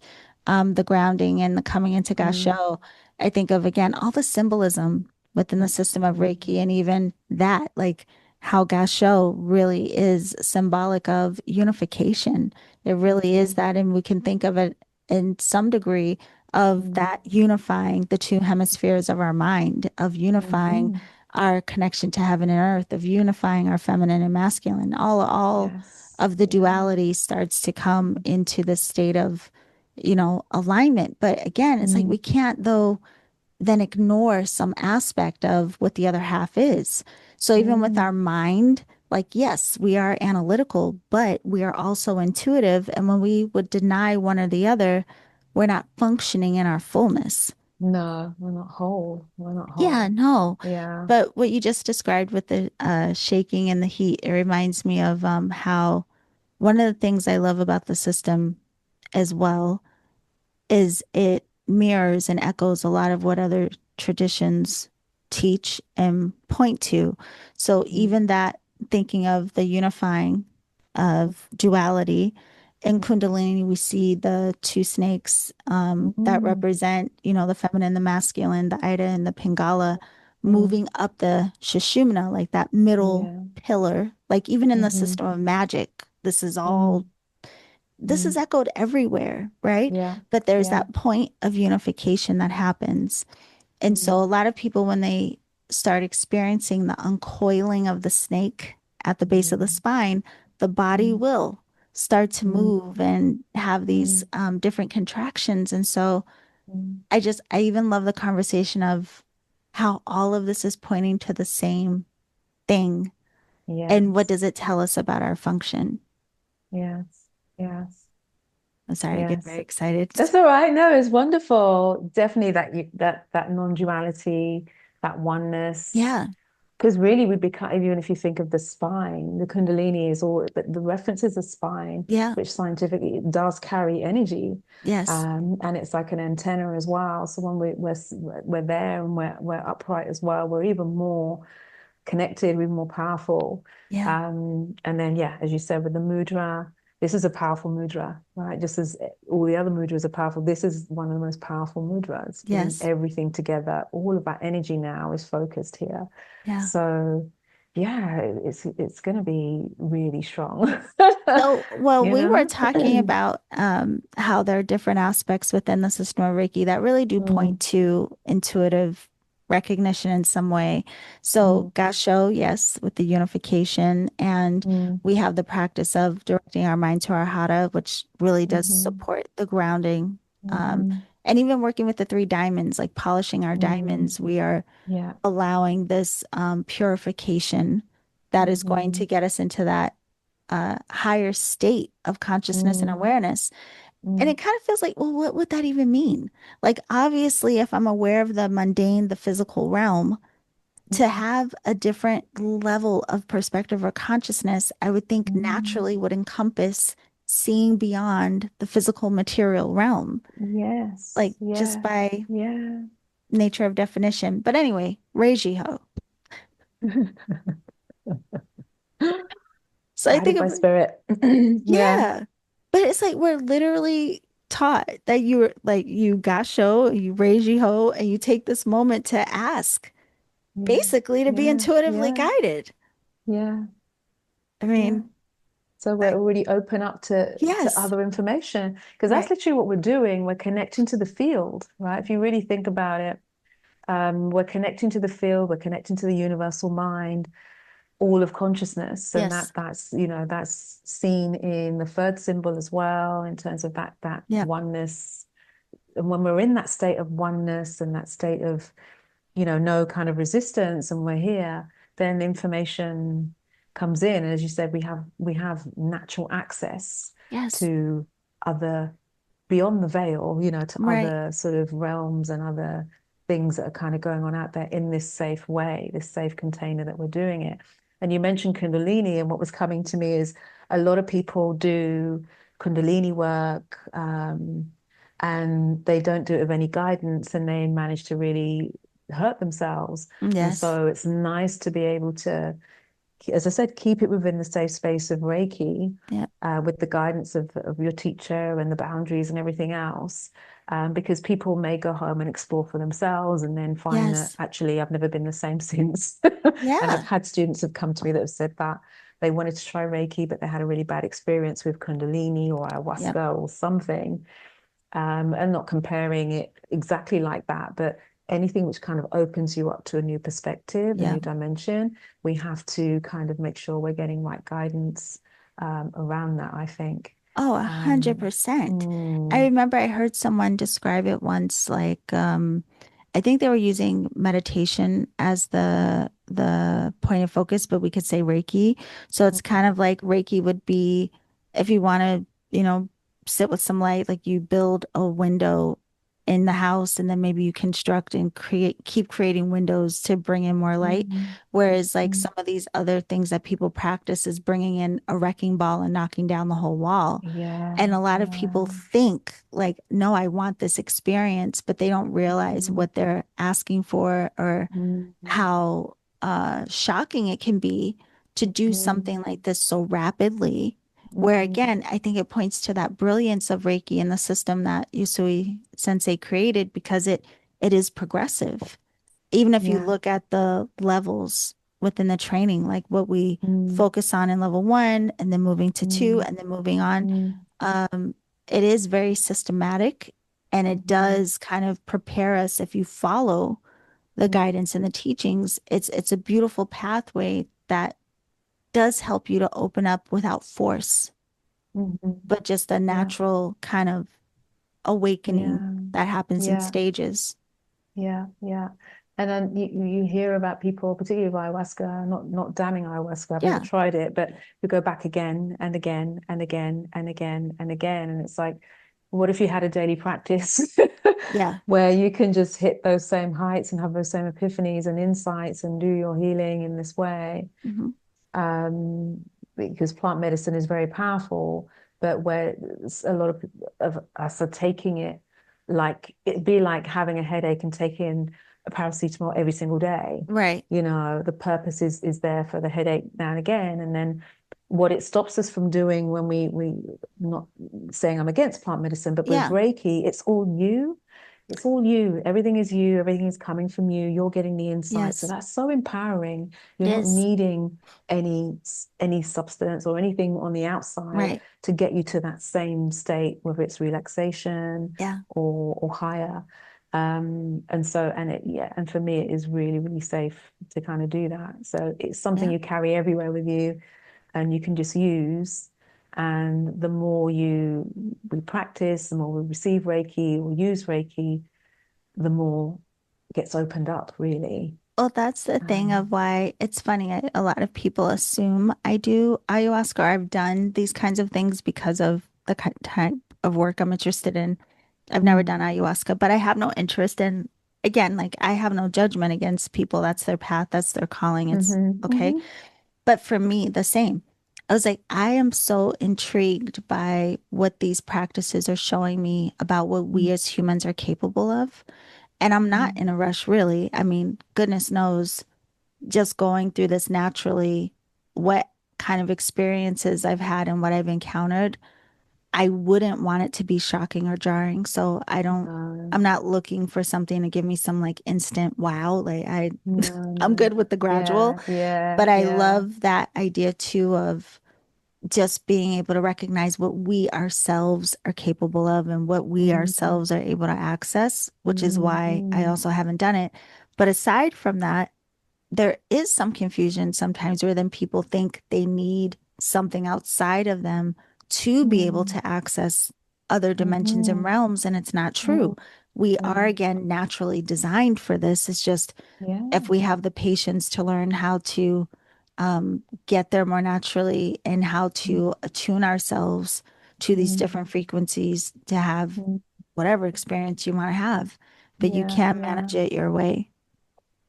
the grounding and the coming into mm, Gasho, I think of again all the symbolism within the system of mm, Reiki, and even that, like how Gasho really is symbolic of unification. It really is mm, that, and we can think of it in some degree of mm, that unifying the two hemispheres of our mind, of unifying mhm. our connection to heaven and earth, of unifying our feminine and masculine, all Yes. of the Yeah. duality starts to come into the state of, alignment. But again, it's like we Mm, can't, though, then ignore some aspect of what the other half is. So even with our mm, mind, like, yes, we are analytical, but we are also intuitive. And when we would deny one or the other, we're not functioning in our fullness. no, we're not whole. We're not Yeah, whole. no. Yeah. But what you just described with the shaking and the heat, it reminds me of how one of the things I love about the system as well is it mirrors and echoes a lot of what other traditions teach and point to. So Mm, even that, thinking of the unifying of duality in Kundalini, we see the two snakes that mm, represent, the feminine, the masculine, the Ida and the Pingala, mm, moving up the Sushumna, like that middle yeah. pillar. Like even in the Hmm. system of magic, this is all Mm, this is mm, echoed everywhere, right? yeah, But there's yeah, that point of unification that happens. And so mm, a lot of people, when they start experiencing the uncoiling of the snake at the base of the mm, spine, the body mm, will start to mm, move and have these mm, different contractions. And so mm. I even love the conversation of how all of this is pointing to the same thing. And what Yes, does it tell us about our function? yes, yes, I'm sorry, I get very yes. excited. That's all right. No, it's wonderful. Definitely that non-duality, that oneness. Yeah, Because really, we become, even if you think of the spine, the Kundalini is all, but the reference is the spine, yeah, which scientifically does carry energy. yes, And it's like an antenna as well. So when we're there and we're upright as well, we're even more connected, we're more powerful. yeah, And then, yeah, as you said, with the mudra, this is a powerful mudra, right? Just as all the other mudras are powerful, this is one of the most powerful mudras, bringing yes, everything together. All of that energy now is focused here. yeah. So, yeah, it's going to be really strong, So, well, you we were know? talking about how there are different aspects within the system of Reiki that really do point Mm, to intuitive recognition in some way. So, mm, Gasho, yes, with the unification, and mm, we have the practice of directing our mind to our hara, which really does mhm, support the grounding. Um, mhm, and even working with the three diamonds, like polishing our mm. diamonds, we are Yeah. allowing this purification that is going to Mhm, get us into that higher state of consciousness and mm, awareness. And mm, it kind of feels like, well, what would that even mean? Like, obviously, if I'm aware of the mundane, the physical realm, to mm, have a different level of perspective or consciousness, I would think mm. naturally would encompass seeing beyond the physical material realm, like Yes, just yeah, by yeah. nature of definition. But anyway, Reijiho. So I think Guided by of spirit. Yeah, yeah. But it's like we're literally taught that you're like you gasho, you raise your ho, and you take this moment to ask, yeah, basically to be yeah, intuitively yeah, guided. yeah, I yeah. mean, So we're I, already open up to yes, other information because that's right. literally what we're doing. We're connecting to the field, right? If you really think about it, we're connecting to the field, we're connecting to the universal mind, all of consciousness, and Yes. that's seen in the third symbol as well in terms of that Yep. oneness. And when we're in that state of oneness and that state of no kind of resistance, and we're here, then information comes in. And as you said, we have natural access Yes. to other beyond the veil, to Right. other sort of realms and other things that are kind of going on out there in this safe way, this safe container that we're doing it. And you mentioned Kundalini, and what was coming to me is a lot of people do Kundalini work, and they don't do it with any guidance, and they manage to really hurt themselves. And Yes. so it's nice to be able to, as I said, keep it within the safe space of Reiki, Yep. with the guidance of your teacher and the boundaries and everything else. Because people may go home and explore for themselves and then find that Yes. actually I've never been the same since. And I've Yeah. had students have come to me that have said that they wanted to try Reiki, but they had a really bad experience with Kundalini or Yep. ayahuasca or something. And not comparing it exactly like that, but anything which kind of opens you up to a new perspective, a Yeah. new dimension, we have to kind of make sure we're getting right guidance around that, I think. Oh, a hundred Um, percent. I mm, remember I heard someone describe it once, like I think they were using meditation as mm, the point of focus, but we could say Reiki. So it's kind of like Reiki would be if you want to, sit with some light, like you build a window in the house and then maybe you construct and keep creating windows to bring in more light. mm, Whereas like mm, some of these other things that people practice is bringing in a wrecking ball and knocking down the whole wall. yeah, And a lot of people yeah. think like, no, I want this experience, but they don't realize Mm, what they're asking for or mm, how shocking it can be to do mm, something like this so rapidly. Where mm, again, I think it points to that brilliance of Reiki and the system that Yusui Sensei created because it is progressive. Even if you yeah. look at the levels within the training, like what we Mm, focus on in level one and then moving to two mm, and then moving on, mm, Um, it is very systematic and it Mhm. does kind of prepare us if you follow the guidance and the teachings. It's a beautiful pathway that does help you to open up without force, Mhm. but just a Yeah, natural kind of awakening yeah, that happens in yeah, stages. yeah, yeah. And then you hear about people, particularly with ayahuasca, not damning ayahuasca. I've never Yeah, tried it, but we go back again and again and again and again and again. And it's like, what if you had a daily practice yeah, where you can just hit those same heights and have those same epiphanies and insights and do your healing in this way? hmm um, because plant medicine is very powerful, but where a lot of us are taking it like it'd be like having a headache and taking a paracetamol every single day. right. You know, the purpose is there for the headache now and again, and then what it stops us from doing when we not saying I'm against plant medicine, but with Yeah, Reiki, it's all you. It's all you. Everything is you. Everything is coming from you. You're getting the insight. So yes, that's so empowering. it You're not is. needing any substance or anything on the outside Right. to get you to that same state, whether it's relaxation Yeah, or higher. And so and it yeah, and for me it is really, really safe to kind of do that. So it's something yeah. you carry everywhere with you and you can just use. And the more we practice, the more we receive Reiki or use Reiki, the more it gets opened up, really. Well, that's the thing Um, of why it's funny. A lot of people assume I do ayahuasca or I've done these kinds of things because of the type of work I'm interested in. I've never mm, done ayahuasca, but I have no interest in, again, like I have no judgment against people. That's their path, that's their calling. It's mhm, okay. mhm, But for me, the same. I was like, I am so intrigued by what these practices are showing me about what we mm, as humans are capable of. And I'm not mm, in a rush, really. I mean, goodness knows, just going through this naturally, what kind of experiences I've had and what I've encountered, I wouldn't want it to be shocking or jarring. So no, I'm not looking for something to give me some like instant wow. no, I'm no. good with the gradual, Yeah, yeah, but I yeah. love that idea too of just being able to recognize what we ourselves are capable of and what we Mm, ourselves are able to access, which is mm, why I mm, also haven't done it. But aside from that, there is some confusion sometimes where then people think they need something outside of them to be able mm, to access other dimensions and mhm, realms, and it's not true. mm, We are mm. again naturally designed for this. It's just if Yeah. we have the patience to learn how to get there more naturally and how Mm, to attune ourselves to these mm, different frequencies to have mm. whatever experience you want to have, but you Yeah, can yeah, manage it your way.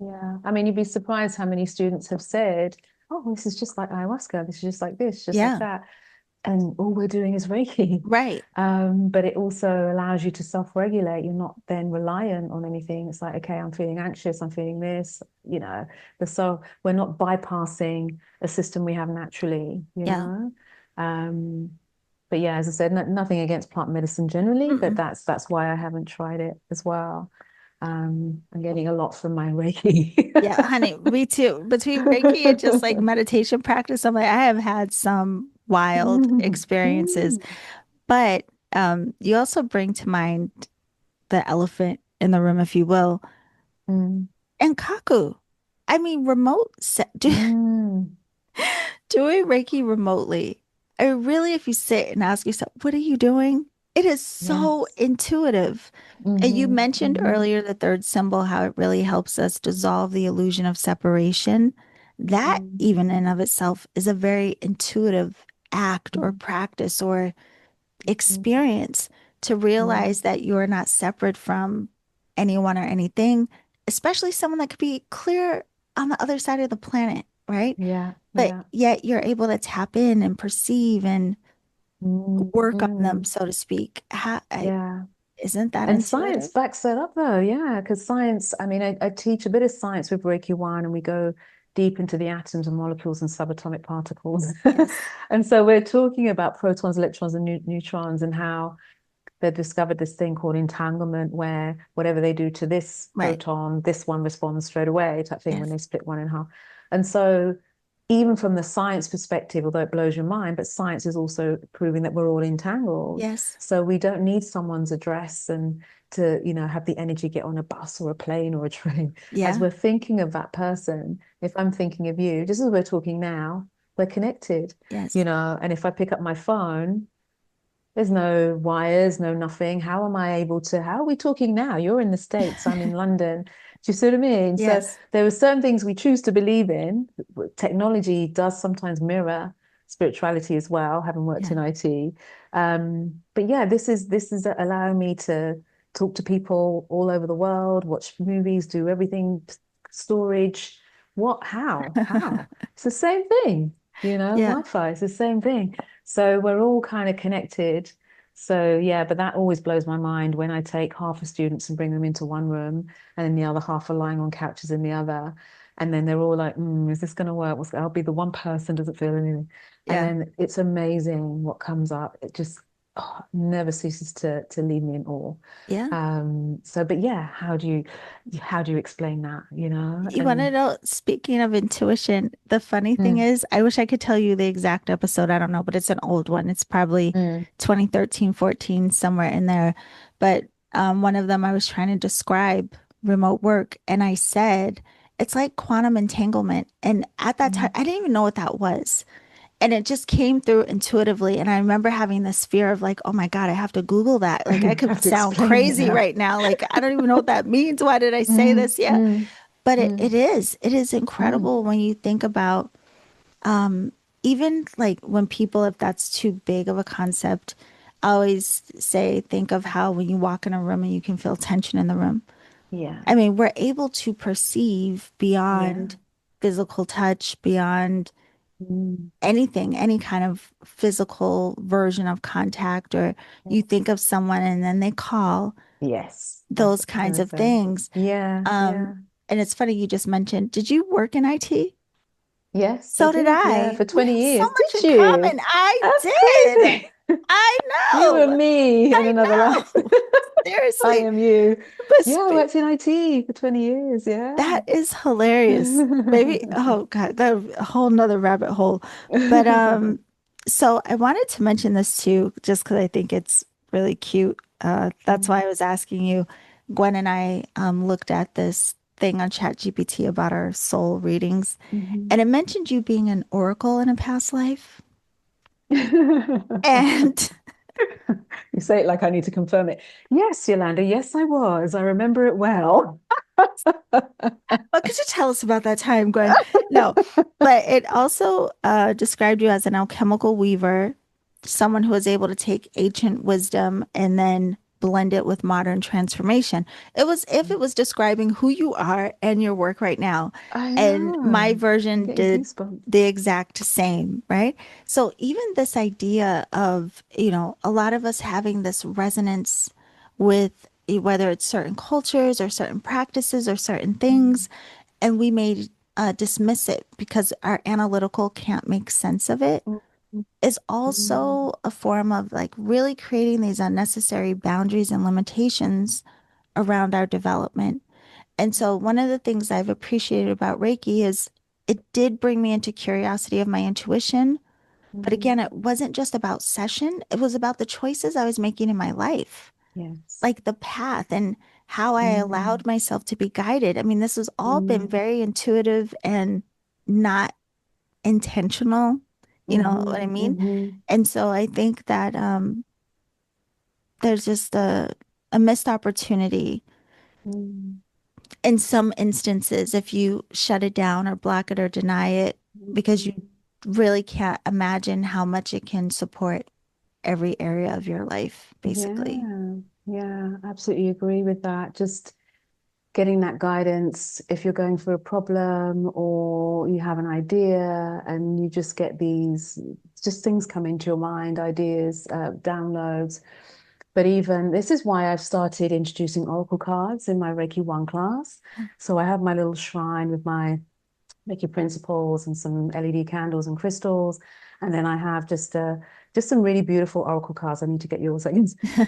yeah. I mean, you'd be surprised how many students have said, "Oh, this is just like ayahuasca. This is just like this, just like Yeah, that." And all we're doing is Reiki. right. But it also allows you to self-regulate. You're not then reliant on anything. It's like, okay, I'm feeling anxious, I'm feeling this, so we're not bypassing a system we have naturally, you Yeah. know. Um, but yeah, as I said, nothing against plant medicine generally, but Mm-mm. that's why I haven't tried it as well. I'm getting a lot from my Reiki. Yeah, honey, me too. Between Reiki and just like meditation practice, I'm like, I have had some wild Mm, experiences. mm, But you also bring to mind the elephant in the room, if you will, mm, and Kaku. I mean, mm. doing Reiki remotely. I really, if you sit and ask yourself, what are you doing? It is so Yes. intuitive. And you Hmm. mentioned Hmm. earlier the third symbol, how it really helps us dissolve the illusion of separation. That, Mm, even in of itself, is a very intuitive act or mm, practice or mm. experience to Yeah, realize that you're not separate from anyone or anything, especially someone that could be clear on the other side of the planet, right? yeah, But yeah. yet you're able to tap in and perceive and Mm, work on them, mm. so to speak. Yeah. Isn't that And science intuitive? backs that up though, yeah, because science, I mean, I teach a bit of science with Reiki 1 and we go deep into the atoms and molecules and subatomic particles. Yes, And so we're talking about protons, electrons, and neutrons and how they've discovered this thing called entanglement, where whatever they do to this right. proton, this one responds straight away, type thing when Yes. they split one in half. And so even from the science perspective, although it blows your mind, but science is also proving that we're all entangled. Yes. So we don't need someone's address and to, have the energy get on a bus or a plane or a train. As Yeah. we're thinking of that person, if I'm thinking of you, just as we're talking now, we're connected, Yes. and if I pick up my phone, there's no wires, no nothing. How are we talking now? You're in the States, I'm in London. Do you see what I mean? So Yes. there are certain things we choose to believe in. Technology does sometimes mirror spirituality as well, having worked Yeah. in IT. But yeah, this is allowing me to talk to people all over the world, watch movies, do everything, storage. What? How? How? It's the same thing, Yeah. Wi-Fi is the same thing. So we're all kind of connected. So yeah, but that always blows my mind when I take half the students and bring them into one room, and then the other half are lying on couches in the other. And then they're all like, is this going to work? I'll be the one person doesn't feel anything. And Yeah. then it's amazing what comes up. It just never ceases to leave me in awe. Yeah. But yeah, how do you explain that, You want to And know, speaking of intuition, the funny thing mm, is, I wish I could tell you the exact episode. I don't know, but it's an old one. It's probably mm, 2013, 14, somewhere in there. But one of them, I was trying to describe remote work, and I said, it's like quantum entanglement. And at that time, mm. I didn't even know what that was. And it just came through intuitively. And I remember having this fear of like, oh my God, I have to Google that. Like, I You could have to sound explain it crazy now. right now. Like, I don't even know what that means. Why did I say Mm, this? Yeah. mm, But it mm, is. It is mm. incredible when you think about even like when people, if that's too big of a concept, I always say, think of how when you walk in a room and you can feel tension in the room. Yeah, I mean, we're able to perceive yeah. beyond physical touch, beyond Mm, anything, any kind of physical version of contact, or you think of someone and then they call, yes, that's those what I was kinds gonna of say. things. Yeah, Um, yeah. and it's funny you just mentioned, did you work in IT? Yes, I So did did. Yeah, I. for We 20 have so years. much Did in you? common. I That's did. crazy. I You and know. me in I another life. know. I Seriously. am you. But Yeah, I worked in IT for 20 years. Yeah. that is hilarious. Maybe, oh God, that a whole nother rabbit hole. But so I wanted to mention this too, just because I think it's really cute. That's why I was asking you. Gwen and I looked at this thing on ChatGPT about our soul readings, and Mhm. it mentioned you being an oracle in a past life. You And say it like I need to confirm it. Yes, Yolanda. Yes, I was. I remember it well. what could you tell us about that time, Gwen? No, but it also described you as an alchemical weaver, someone who was able to take ancient wisdom and then blend it with modern transformation. It was if it was describing who you are and your work right now. I And my know. I'm version getting did goosebumps. the exact same, right? So even this idea of, a lot of us having this resonance with whether it's certain cultures or certain practices or certain things, and we may dismiss it because our analytical can't make sense of it, Mm, is mm, also a form of like really creating these unnecessary boundaries and limitations around our development. And so, one of the things I've appreciated about Reiki is it did bring me into curiosity of my intuition. But again, mm. it wasn't just about session, it was about the choices I was making in my life, Yes. like the path and how I Mm, allowed myself to be guided. I mean, this has all been mm, very intuitive and not intentional. You know what I mhm, mean? mhm, And so I think that there's just a missed opportunity mm, in some instances if you shut it down or block it or deny it because you mhm. really can't imagine how much it can support every area of your life, basically. Yeah, yeah, absolutely agree with that. Just getting that guidance if you're going through a problem or you have an idea and you just get these just things come into your mind, ideas, downloads. But even this is why I've started introducing oracle cards in my Reiki 1 class. So I have my little shrine with my Reiki principles and some LED candles and crystals. And then I have just some really beautiful oracle cards. I need to get yours,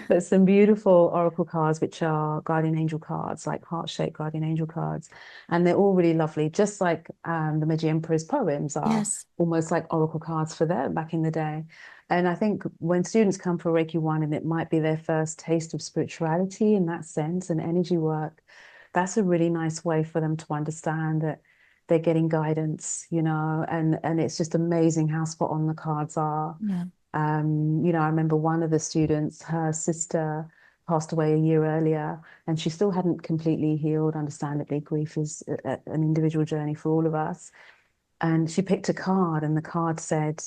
but some beautiful oracle cards, which are guardian angel cards, like heart-shaped guardian angel cards. And they're all really lovely, just like the Meiji Emperor's poems are Yes. almost like oracle cards for them back in the day. And I think when students come for Reiki 1 and it might be their first taste of spirituality in that sense and energy work, that's a really nice way for them to understand that they're getting guidance, and it's just amazing how spot on the cards are. Yeah. I remember one of the students, her sister passed away a year earlier, and she still hadn't completely healed. Understandably, grief is an individual journey for all of us. And she picked a card, and the card said,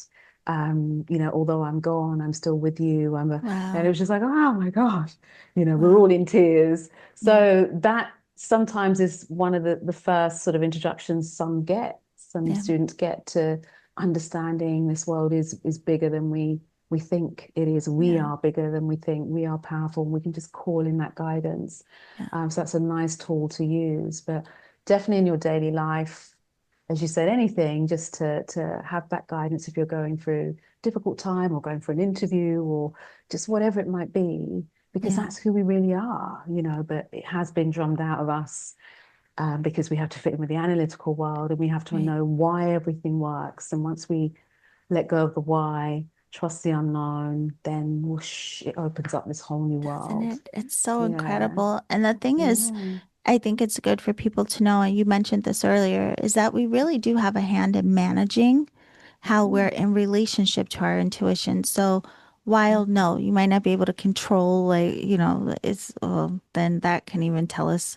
although I'm gone, I'm still with you. And it Wow. was just like, oh my gosh, we're Wow. all in tears. Yeah. So that sometimes is one of the first sort of introductions some Yeah. students get to understanding this world is bigger than we think it is. We Yeah. are bigger than we think. We are powerful. And we can just call in that guidance. Yeah. So that's a nice tool to use. But definitely in your daily life, as you said, anything just to have that guidance if you're going through a difficult time or going for an interview or just whatever it might be, because Yeah. that's who we really are, but it has been drummed out of us because we have to fit in with the analytical world and we have to Right. know why everything works. And once we let go of the why, trust the unknown, then whoosh, it opens up this whole new Doesn't world. it? It's so Yeah. incredible. And the thing is, Yeah. I think it's good for people to know, and you mentioned this earlier, is that we really do have a hand in managing how we're Mm. in relationship to our intuition. So while Mm. no, you might not be able to control, like, then that can even tell us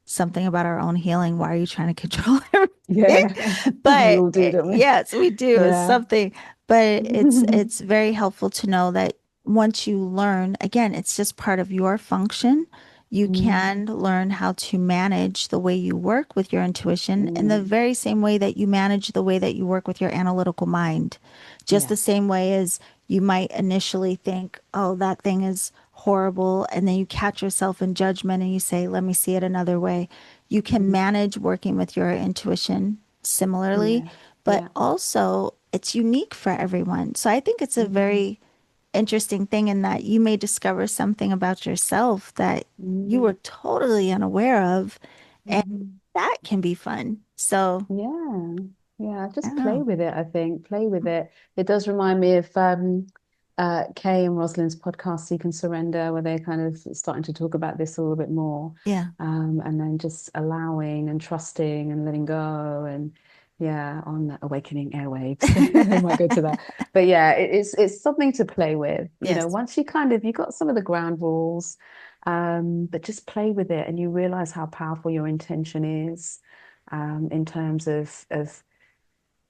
something about our own healing. Why are you trying to control everything? Yeah. We But all do, don't we? yes, we do. It's Yeah. something, but it's very helpful to know that once you learn, again, it's just part of your function. You Mm. can learn how to manage the way you work with your intuition in the Mm. very same way that you manage the way that you work with your analytical mind. Just the Yes. same way as you might initially think, oh, that thing is horrible. And then you catch yourself in judgment and you say, let me see it another way. You can Mm. manage working with your intuition similarly, Yeah. but Yeah. also it's unique for everyone. So I think it's a Mm. very interesting thing in that you may discover something about yourself that you were Mm. totally unaware of, and Mm. that can be fun. So Yeah. Yeah. I Just don't play know. with it, I think. Play with it. It does remind me of Kay and Rosalind's podcast, Seek and Surrender, where they're kind of starting to talk about this a little bit more. Yeah, And then just allowing and trusting and letting go and yeah, on the awakening airwaves. They might go to that. But yeah, it's something to play with. yes, Once you got some of the ground rules, but just play with it and you realize how powerful your intention is in terms of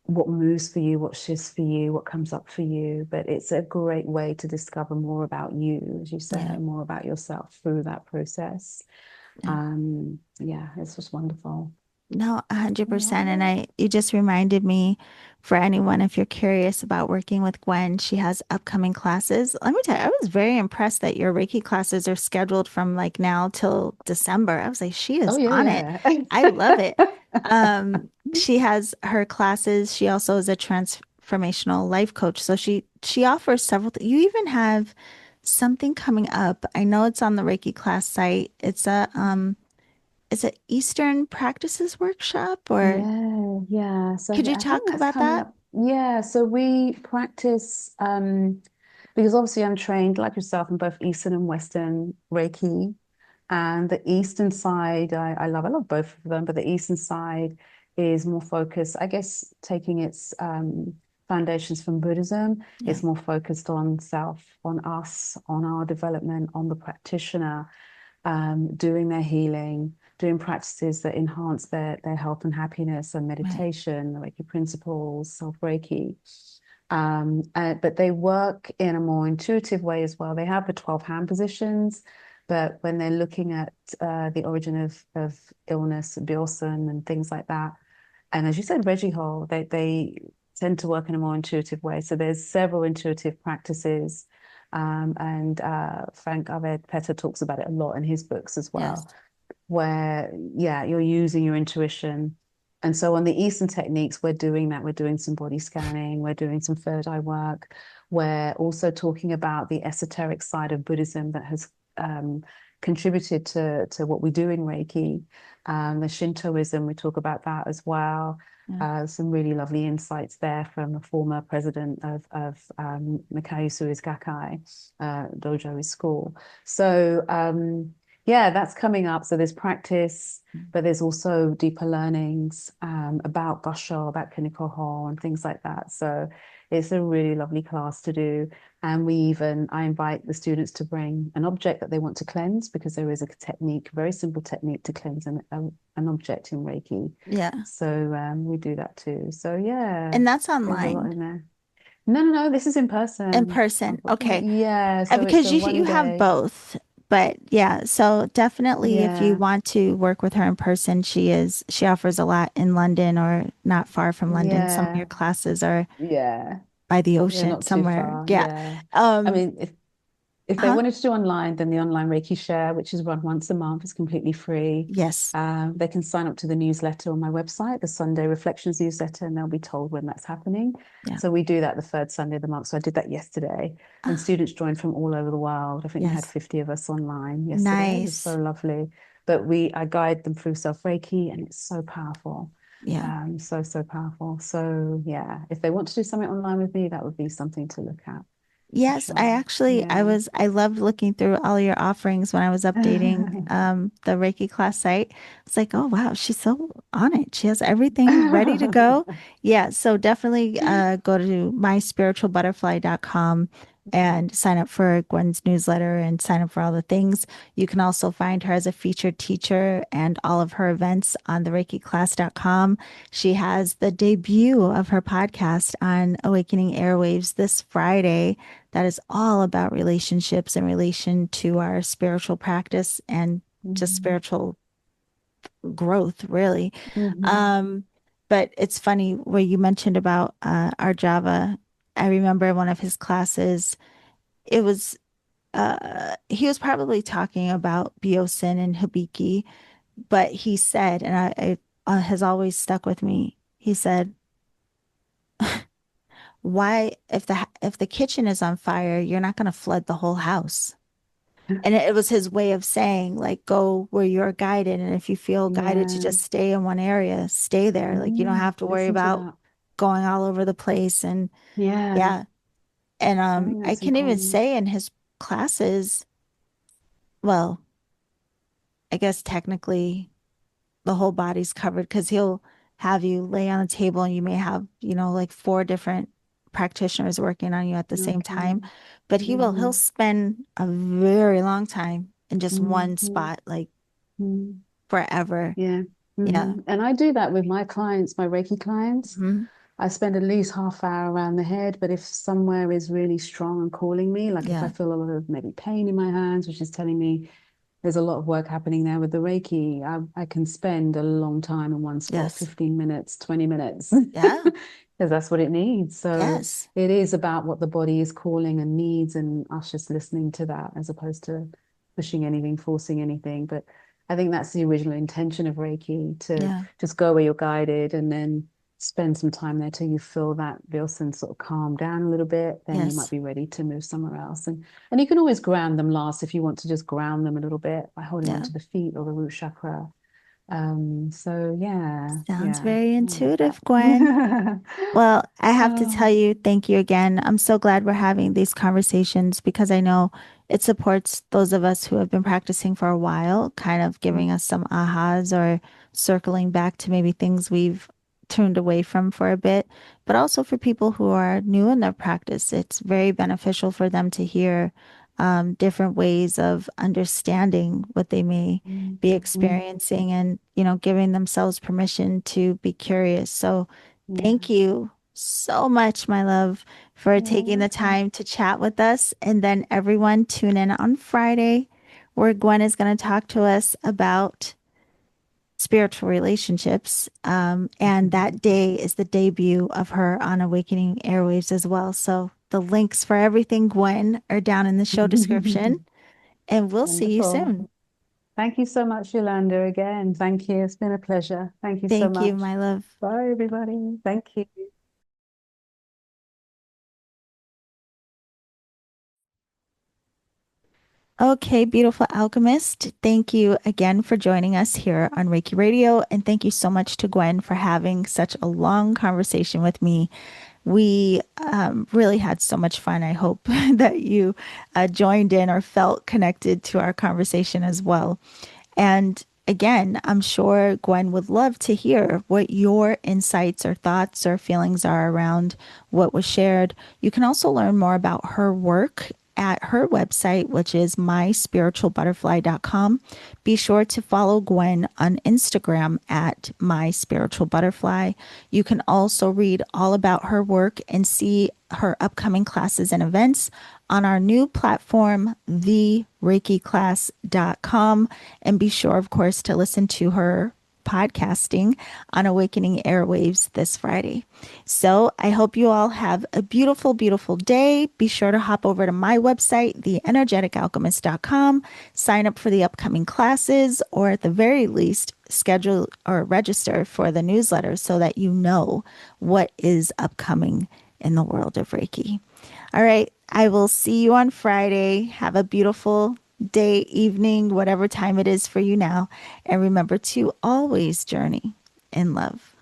what moves for you, what shifts for you, what comes up for you. But it's a great way to discover more about you, as you say, yeah, more about yourself through that process. yeah. Yeah, it's just wonderful. No, 100%. And Yeah. you just reminded me for anyone, if you're curious about working with Gwen, she has upcoming classes. Let me tell you, I was very impressed that your Reiki classes are scheduled from like now till December. I was like, she Oh is on it. yeah, I love it. yeah. She has her classes. She also is a transformational life coach. So she offers several you even have something coming up. I know it's on the Reiki class site. It's a is it Eastern Practices Workshop or Yeah. So could you I think talk that's about coming that? up. Yeah, so we practice because obviously I'm trained like yourself in both Eastern and Western Reiki. And the Eastern side, I love both of them, but the Eastern side is more focused, I guess, taking its foundations from Buddhism. Yeah, It's more focused on self, on us, on our development, on the practitioner, doing their healing, doing practices that enhance their health and happiness and right. meditation, the Reiki principles, self-Reiki. But they work in a more intuitive way as well. They have the 12 hand positions, but when they're looking at the origin of illness, Bjorsen and things like that, and as you said, Reggie Hall, they tend to work in a more intuitive way. So there's several intuitive practices. And Frank Aved Petter talks about it a lot in his books as Yes. well, where, yeah, you're using your intuition And so on the Eastern techniques, we're doing that. We're doing some body scanning, we're doing some third eye work. We're also talking about the esoteric side of Buddhism that has contributed to what we do in Reiki. The Shintoism, we talk about that as well. Yeah. Some really lovely insights there from the former president of Mikao Sui's Gakkai dojo is school. So yeah, that's coming up. So there's practice, but there's also deeper learnings about Gosho, about Kinikoho, and things like that. So it's a really lovely class to do. And I invite the students to bring an object that they want to cleanse, because there is a technique, very simple technique to cleanse an object in Reiki. Yeah. So we do that too. So yeah, And that's there's a lot online, in there. No, no, no, this is in in person, person. Okay. unfortunately. Yeah, so it's Because a you one have day. both. But yeah, so definitely if you Yeah, want to work with her in person, she offers a lot in London or not far from London. Some of your yeah, classes are yeah. by the Yeah, ocean not too somewhere. far. Yeah. Yeah. I Um, mean, if they huh? wanted to do online, then the online Reiki Share, which is run once a month, is completely free. Yes. They can sign up to the newsletter on my website, the Sunday Reflections newsletter, and they'll be told when that's happening. Yeah. So we do that the third Sunday of the month. So I did that yesterday, and Ah, students joined from all over the world. I think we had yes. 50 of us online yesterday. It was so Nice. lovely. But I guide them through self Reiki, and it's so powerful. Yeah. So powerful. So yeah, if they want to do something online with me, that would be something to look at for Yes, sure. Yeah. I loved looking through all your offerings when I was updating the Reiki class site. It's like, oh wow, she's so on it. She has everything ready to go. Yeah, so definitely go to myspiritualbutterfly.com and sign up for Gwen's newsletter and sign up for all the things. You can also find her as a featured teacher and all of her events on the reikiclass.com. She has the debut of her podcast on Awakening Airwaves this Friday that is all about relationships in relation to our spiritual practice and just Mhm. spiritual growth, really. Mhm. Um, but it's funny where you mentioned about our Java. I remember one of his classes, it was he was probably talking about Biosin and Hibiki, but he said, and has always stuck with me. He said, "Why, if the kitchen is on fire, you're not going to flood the whole house." And it was his way of saying, like, go where you're guided. And if you feel guided to Yeah. just stay in one area, stay there. Like, you don't have to worry Listen to about that. going all over the place. And Yeah. yeah. And I think I that's can even important. say in his classes, well, I guess technically the whole body's covered because he'll have you lay on a table and you may have, like four different practitioners working on you at the same Okay. time. But he'll Hmm. spend a very long time in just one Hmm. spot, like Hmm. forever. Yeah. Yeah. And I do that with my clients, my Reiki clients. Hmm. I spend at least half hour around the head, but if somewhere is really strong and calling me, like if I Yeah. feel a lot of maybe pain in my hands, which is telling me there's a lot of work happening there with the Reiki, I can spend a long time in one spot, Yes. 15 minutes, 20 minutes, Yeah. because that's what it needs. So Yes. it is about what the body is calling and needs, and us just listening to that as opposed to pushing anything, forcing anything. But I think that's the original intention of Reiki, to Yeah. just go where you're guided and then spend some time there till you feel that Wilson sort of calm down a little bit. Then you might Yes. be ready to move somewhere else. And you can always ground them last if you want to just ground them a little bit by holding Yeah. onto the feet or the root chakra. So yeah, Sounds yeah, very I like intuitive, Gwen. that. Well, I have to tell Oh, you, thank you again. I'm so glad we're having these conversations because I know it supports those of us who have been practicing for a while, kind of giving us some ahas or circling back to maybe things we've turned away from for a bit. But also for people who are new in their practice, it's very beneficial for them to hear different ways of understanding what they may be experiencing and, giving themselves permission to be curious. So, thank yeah. you so much, my love, for You're taking the welcome. time to chat with us. And then everyone tune in on Friday, where Gwen is going to talk to us about spiritual relationships. And that day is the debut of her on Awakening Airwaves as well. So the links for everything, Gwen, are down in the show description. And we'll see you Wonderful. soon. Thank you so much, Yolanda, again. Thank you. It's been a pleasure. Thank you so Thank you, much. my love. Bye, everybody. Thank you. Okay, beautiful alchemist. Thank you again for joining us here on Reiki Radio. And thank you so much to Gwen for having such a long conversation with me. We really had so much fun. I hope that you joined in or felt connected to our conversation as well. And again, I'm sure Gwen would love to hear what your insights or thoughts or feelings are around what was shared. You can also learn more about her work at her website, which is myspiritualbutterfly.com. Be sure to follow Gwen on Instagram at myspiritualbutterfly. You can also read all about her work and see her upcoming classes and events on our new platform, thereikiclass.com. And be sure, of course, to listen to her podcasting on Awakening Airwaves this Friday. So I hope you all have a beautiful, beautiful day. Be sure to hop over to my website, theenergeticalchemist.com, sign up for the upcoming classes, or at the very least, schedule or register for the newsletter so that you know what is upcoming in the world of Reiki. All right. I will see you on Friday. Have a beautiful day, evening, whatever time it is for you now. And remember to always journey in love.